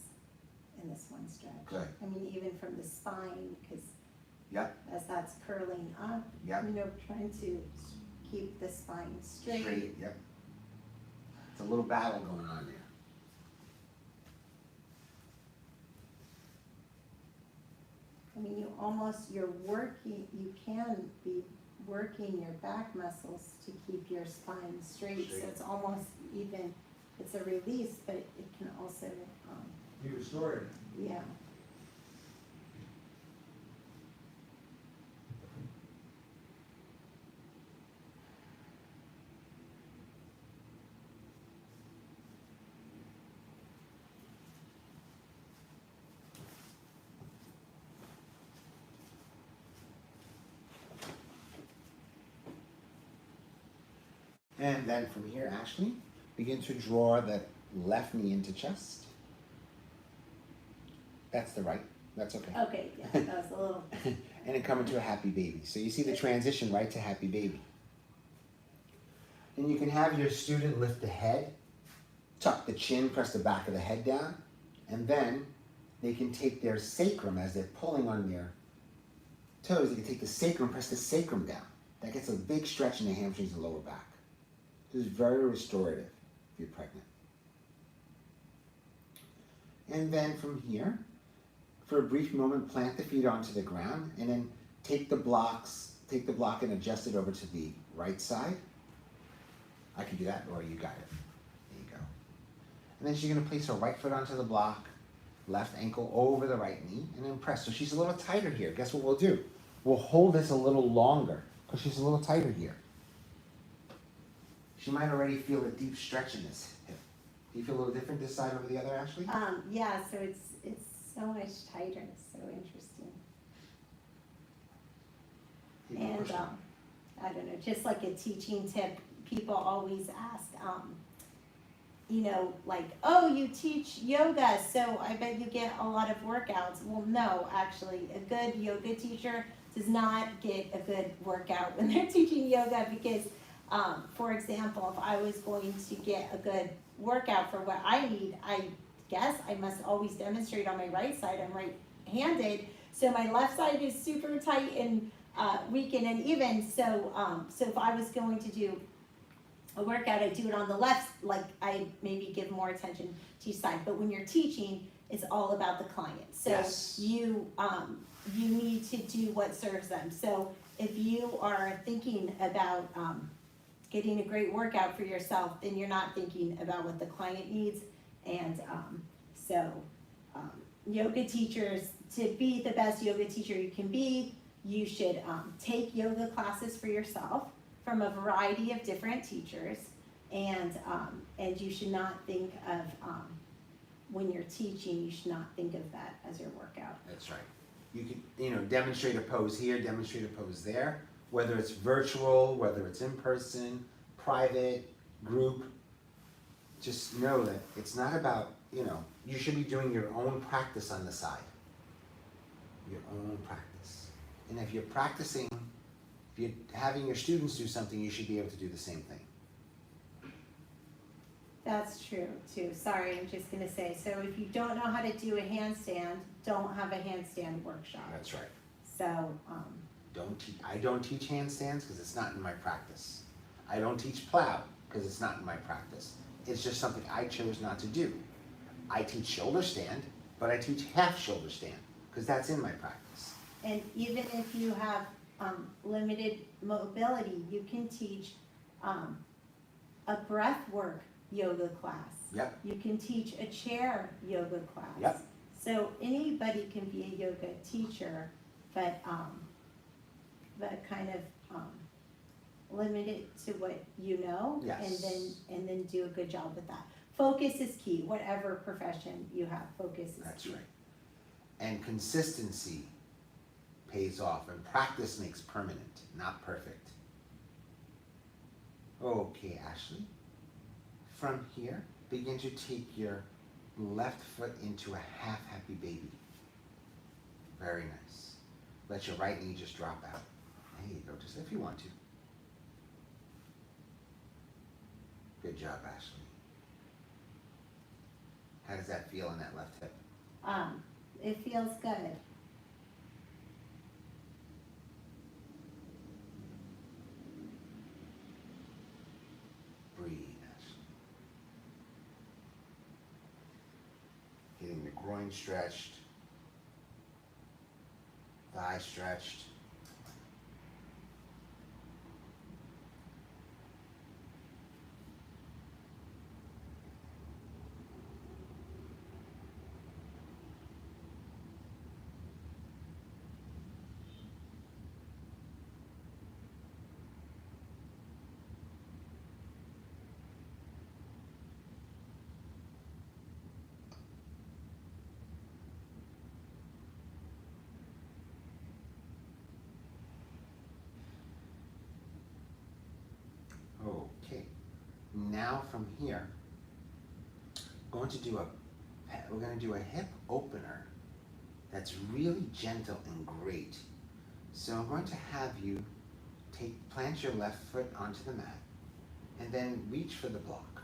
in this one stretch. Good. I mean, even from the spine, because Yep. as that's curling up, Yep. trying to keep the spine straight. Yep. It's a little battle going on there. I mean, you can be working your back muscles to keep your spine straight. So Straight. it's almost even, it's a release, but it can also, You restored it. yeah. And then from here, Ashley, begin to draw the left knee into chest. That's the right. That's okay. Okay, yeah, that was a little. And then come into a happy baby. So you see the transition right to happy baby. And you can have your student lift the head, tuck the chin, press the back of the head down, and then they can take their sacrum as they're pulling on their toes. They can take the sacrum, press the sacrum down. That gets a big stretch in the hamstrings and lower back. This is very restorative if you're pregnant. And then from here, for a brief moment, plant the feet onto the ground, and then take the block and adjust it over to the right side. I can do that, or you got it. There you go. And then she's gonna place her right foot onto the block, left ankle over the right knee, and then press. So she's a little tighter here. Guess what we'll do? We'll hold this a little longer, because she's a little tighter here. She might already feel a deep stretch in this hip. Do you feel a little different this side over the other, Ashley? Yeah, so it's so much tighter, so interesting. Keep on And pushing. I don't know, just like a teaching tip, people always ask, you know, like, oh, you teach yoga, so I bet you get a lot of workouts. Well, no, actually, a good yoga teacher does not get a good workout when they're teaching yoga because, for example, if I was going to get a good workout for what I need, I guess I must always demonstrate on my right side. I'm right-handed, so my left side is super tight and weak and uneven. So if I was going to do a workout, I do it on the left, like I maybe give more attention to each side. But when you're teaching, it's all about the client. So Yes. you need to do what serves them. So if you are thinking about getting a great workout for yourself, then you're not thinking about what the client needs. And yoga teachers, to be the best yoga teacher you can be, you should take yoga classes for yourself from a variety of different teachers, and you should not think of when you're teaching, you should not think of that as your workout. That's right. You can, demonstrate a pose here, demonstrate a pose there, whether it's virtual, whether it's in person, private, group. Just know that it's not about, you should be doing your own practice on the side. Your own practice. And if you're practicing, if you're having your students do something, you should be able to do the same thing. That's true too. Sorry, I'm just gonna say, so if you don't know how to do a handstand, don't have a handstand workshop. That's right. So, I don't teach handstands because it's not in my practice. I don't teach plow because it's not in my practice. It's just something I chose not to do. I teach shoulder stand, but I teach half shoulder stand because that's in my practice. and even if you have limited mobility, you can teach a breath work yoga class. Yep. You can teach a chair yoga class. Yep. So anybody can be a yoga teacher, but kind of limit it to what you know. Yes. And then do a good job with that. Focus is key, whatever profession you have, focus is That's key. right. And consistency pays off, and practice makes permanent, not perfect. Okay, Ashley. From here, begin to take your left foot into a half happy baby. Very nice. Let your right knee just drop out. There you go, just if you want to. Good job, Ashley. How does that feel in that left hip? It feels good. Breathe, Ashley. Getting the groin stretched, thigh stretched. Okay, now from here, we're going to do a hip opener that's really gentle and great. So I'm going to have you plant your left foot onto the mat and then reach for the block.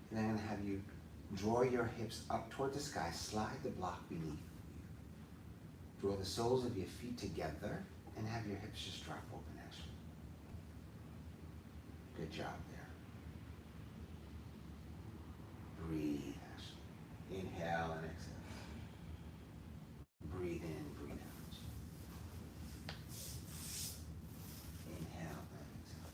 And then I'm going to have you draw your hips up toward the sky, slide the block beneath you. Draw the soles of your feet together and have your hips just drop open actually. Good job there. Breathe, Ashley. Inhale and exhale. Breathe in, breathe out. Inhale and exhale.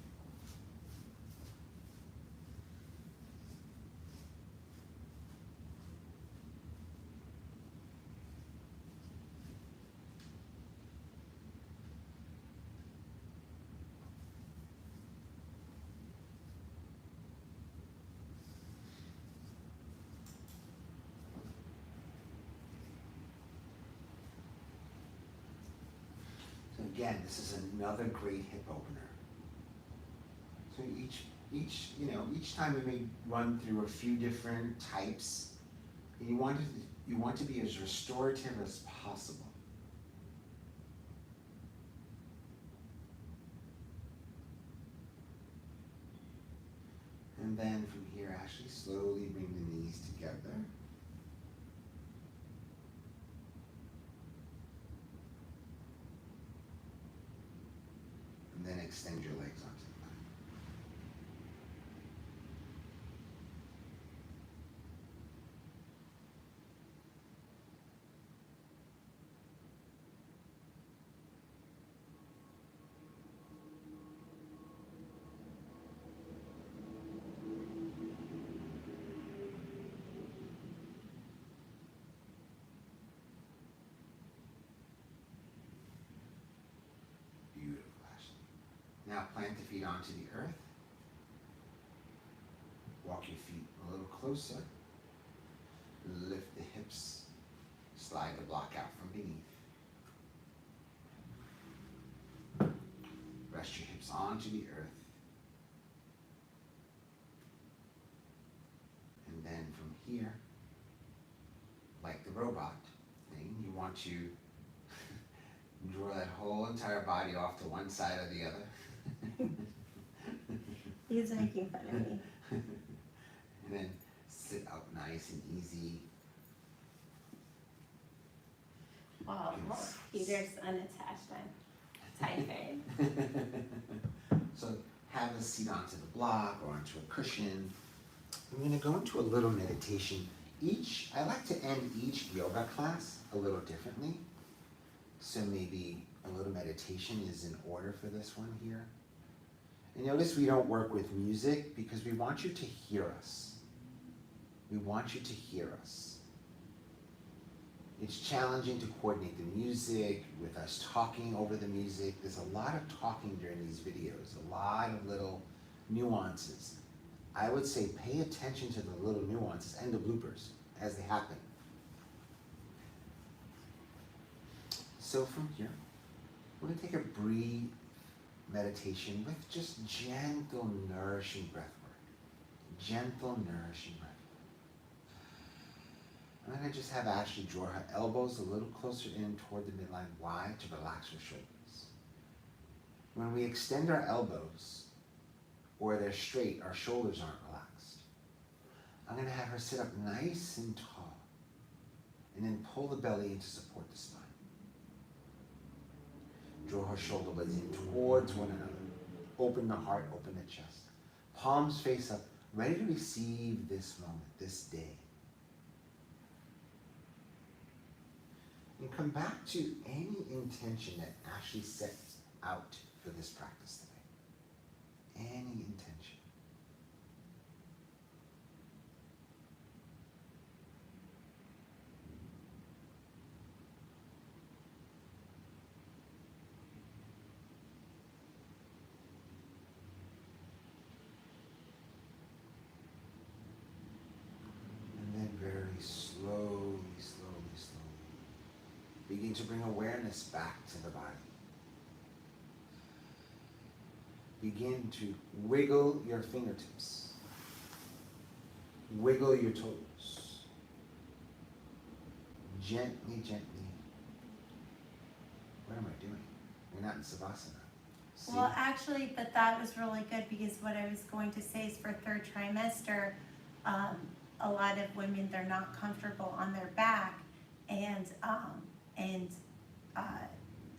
So again, this is another great hip opener. So each time we may run through a few different types. And you want to be as restorative as possible. And then from here, Ashley, slowly bring the knees together. And then extend your legs onto the mat. Beautiful, Ashley. Now plant the feet onto the earth. Walk your feet a little closer. Lift the hips. Slide the block out from beneath. Rest your hips onto the earth. And then from here, like the robot thing, you want to draw that whole entire body off to one side or the other. He's making fun of me. And then sit up nice and easy. Oh, Peter's unattached. I'm tired. So have a seat onto the block or onto a cushion. I'm going to go into a little meditation. I like to end each yoga class a little differently. So maybe a little meditation is in order for this one here. And notice we don't work with music because we want you to hear us. We want you to hear us. It's challenging to coordinate the music with us talking over the music. There's a lot of talking during these videos, a lot of little nuances. I would say pay attention to the little nuances and the bloopers as they happen. So from here, we're going to take a brief meditation with just gentle, nourishing breath work. Gentle, nourishing breath. I'm going to just have Ashley draw her elbows a little closer in toward the midline wide to relax her shoulders. When we extend our elbows, or they're straight, our shoulders aren't relaxed. I'm going to have her sit up nice and tall, and then pull the belly in to support the spine. Draw her shoulder blades in towards one another. Open the heart, open the chest. Palms face up, ready to receive this moment, this day. And come back to any intention that Ashley set out for this practice today. Any intention. And then very slowly, begin to bring awareness back to the body. Begin to wiggle your fingertips. wiggle your toes. Gently, gently. What am I doing? We're not in Savasana. See? Well, actually, but that was really good because what I was going to say is for third trimester, a lot of women, they're not comfortable on their back, and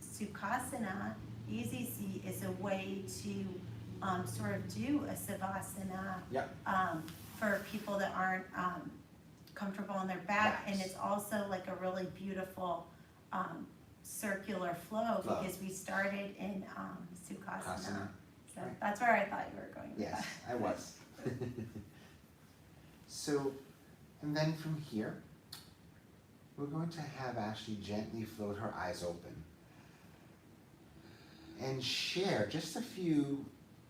Sukhasana, easy seat, is a way to sort of do a Savasana Yep. for people that aren't comfortable on their back, Yes. and it's also like a really beautiful circular flow because we started in Sukhasana. Kasana. So Right. that's where I thought you were going with Yes, that. I was. So, and then from here, we're going to have Ashley gently float her eyes open and share just a few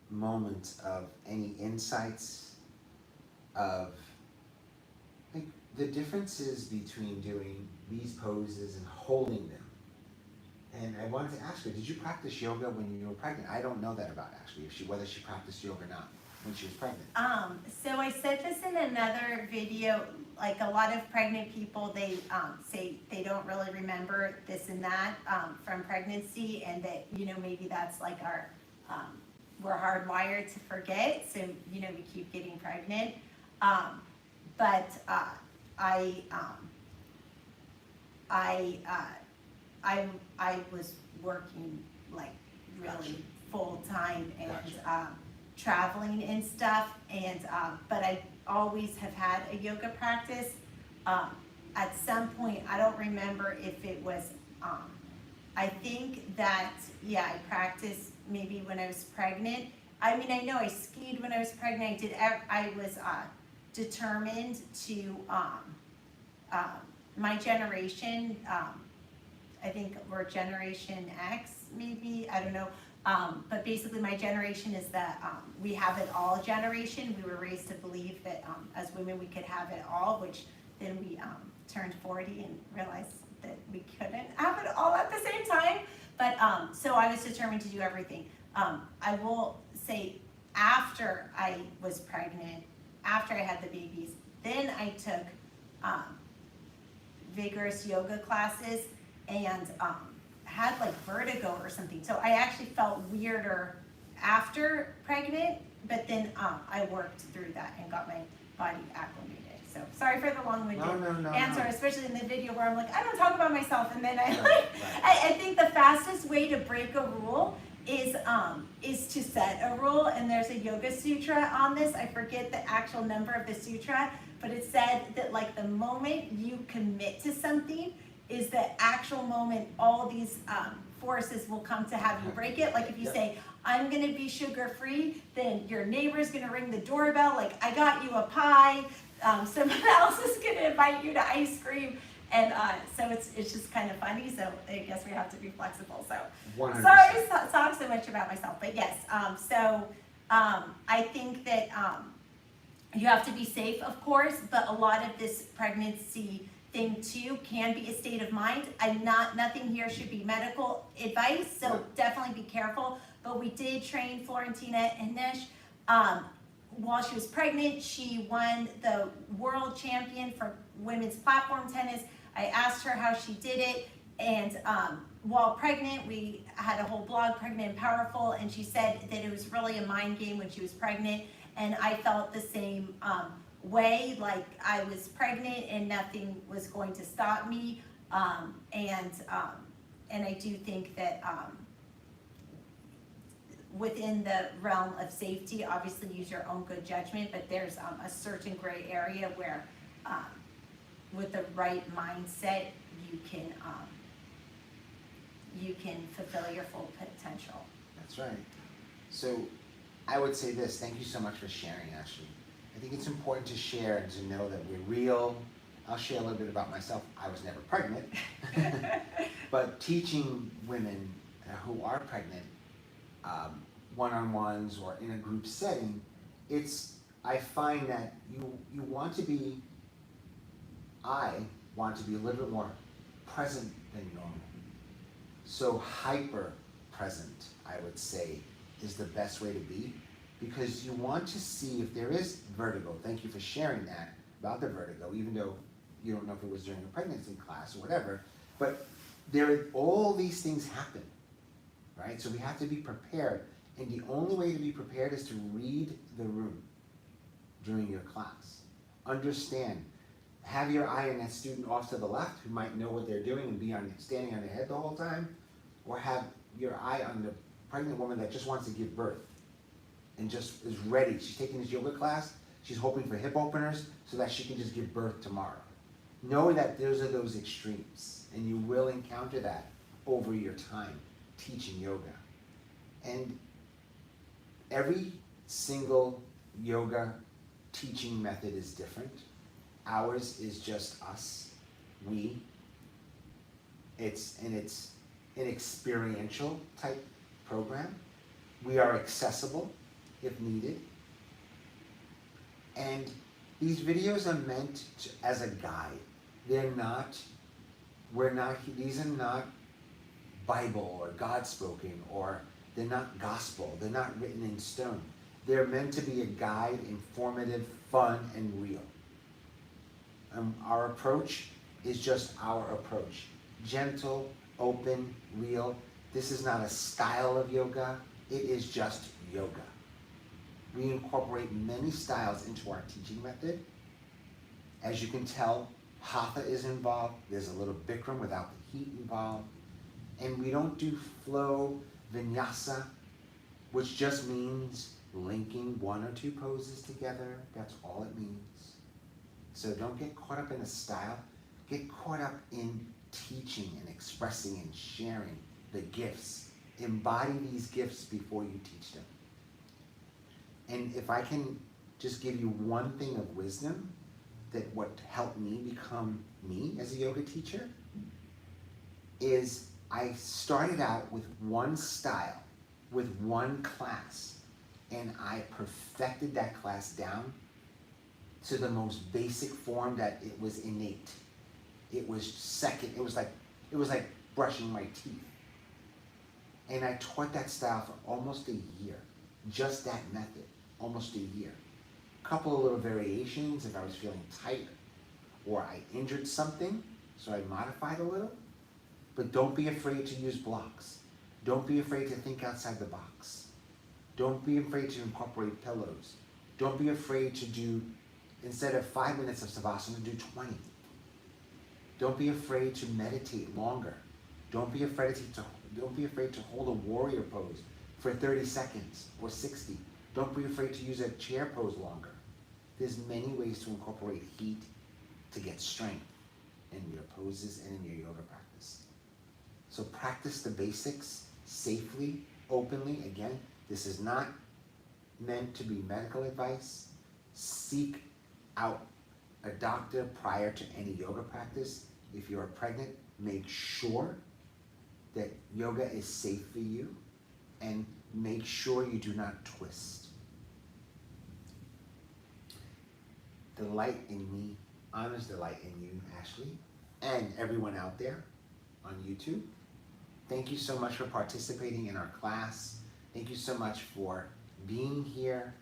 moments of any insights of like the differences between doing these poses and holding them. And I wanted to ask her, did you practice yoga when you were pregnant? I don't know that about Ashley, whether she practiced yoga or not when she was pregnant. So I said this in another video, like a lot of pregnant people, they say they don't really remember this and that from pregnancy, and that, you know, maybe that's like our, we're hardwired to forget, so, you know, we keep getting pregnant. But I was working like really full time and Gotcha. traveling and stuff, and but I always have had a yoga practice. At some point, I don't remember if it was. I think that I practiced maybe when I was pregnant. I mean, I know I skied when I was pregnant. I was determined to. My generation. I think we're Generation X, maybe, I don't know. But basically my generation is the we have it all generation. We were raised to believe that as women we could have it all, which then we turned 40 and realized that we couldn't have it all at the same time. But so I was determined to do everything. I will say after I was pregnant, after I had the babies, then I took vigorous yoga classes and had like vertigo or something. So I actually felt weirder after pregnant, but then I worked through that and got my body acclimated. So sorry for the long-winded No, answer, especially in the video where I'm like, I don't talk about myself, and then I Right. I think the fastest way to break a rule is to set a rule, and there's a yoga sutra on this. I forget the actual number of the sutra, but it said that like the moment you commit to something is the actual moment all these forces will come to have you break it. Like if you say, I'm gonna be sugar-free, then your neighbor's gonna ring the doorbell, like, I got you a pie, someone else is gonna invite you to ice cream, and so it's just kind of funny, so I guess we have to be flexible, so. 100%. Sorry to talk so much about myself, but yes, I think that you have to be safe, of course, but a lot of this pregnancy thing too can be a state of mind. Nothing here should be medical advice, so definitely be careful. But we did train Florentina and Nish. While she was pregnant, she won the world champion for women's platform tennis. I asked her how she did it, and while pregnant, we had a whole blog, Pregnant and Powerful, and she said that it was really a mind game when she was pregnant, and I felt the same way, like I was pregnant and nothing was going to stop me, and I do think that within the realm of safety, obviously use your own good judgment, but there's a certain gray area where with the right mindset you can fulfill your full potential. That's right. So I would say this, thank you so much for sharing, Ashley. I think it's important to share and to know that we're real. I'll share a little bit about myself. I was never pregnant, but teaching women who are pregnant, one-on-ones or in a group setting, I find that I want to be a little bit more present than normal. So hyper present, I would say, is the best way to be, because you want to see if there is vertigo. Thank you for sharing that about the vertigo, even though you don't know if it was during a pregnancy class or whatever. But all these things happen, right? So we have to be prepared. And the only way to be prepared is to read the room during your class. Understand. Have your eye on that student off to the left who might know what they're doing and be standing on their head the whole time, or have your eye on the pregnant woman that just wants to give birth and just is ready. She's taking this yoga class. She's hoping for hip openers so that she can just give birth tomorrow. Know that those are those extremes, and you will encounter that over your time teaching yoga. And every single yoga teaching method is different. Ours is just us, we. It's an experiential type program. We are accessible if needed. And these videos are meant as a guide. These are not Bible or God spoken, or they're not gospel. They're not written in stone. They're meant to be a guide, informative, fun, and real. Our approach is just our approach. Gentle, open, real. This is not a style of yoga. It is just yoga. We incorporate many styles into our teaching method. As you can tell, hatha is involved. There's a little Bikram without the heat involved. And we don't do flow, vinyasa, which just means linking one or two poses together. That's all it means. So don't get caught up in a style. Get caught up in teaching and expressing and sharing the gifts. Embody these gifts before you teach them. And if I can just give you one thing of wisdom, that what helped me become me as a yoga teacher, is I started out with one style, with one class, and I perfected that class down to the most basic form that it was innate. It was second, it was like brushing my teeth. And I taught that style for almost a year, just that method, almost a year. A couple of little variations if I was feeling tight or I injured something, so I modified a little. But don't be afraid to use blocks. Don't be afraid to think outside the box. Don't be afraid to incorporate pillows. Don't be afraid to do, instead of 5 minutes of savasana, do 20. Don't be afraid to meditate longer. Don't be afraid to hold a warrior pose for 30 seconds or 60. Don't be afraid to use a chair pose longer. There's many ways to incorporate heat to get strength in your poses and in your yoga practice. So practice the basics safely, openly. Again, this is not meant to be medical advice. Seek out a doctor prior to any yoga practice. If you're pregnant, make sure that yoga is safe for you, and make sure you do not twist. The light in me honors the light in you, Ashley, and everyone out there on YouTube. Thank you so much for participating in our class. Thank you so much for being here,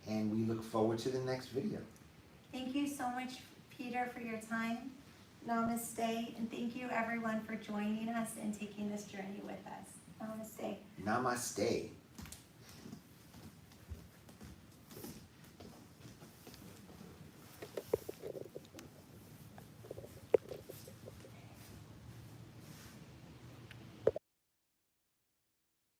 and we look forward to the next video. Thank you so much, Peter, for your time. Namaste, and thank you everyone for joining us and taking this journey with us. Namaste. Namaste.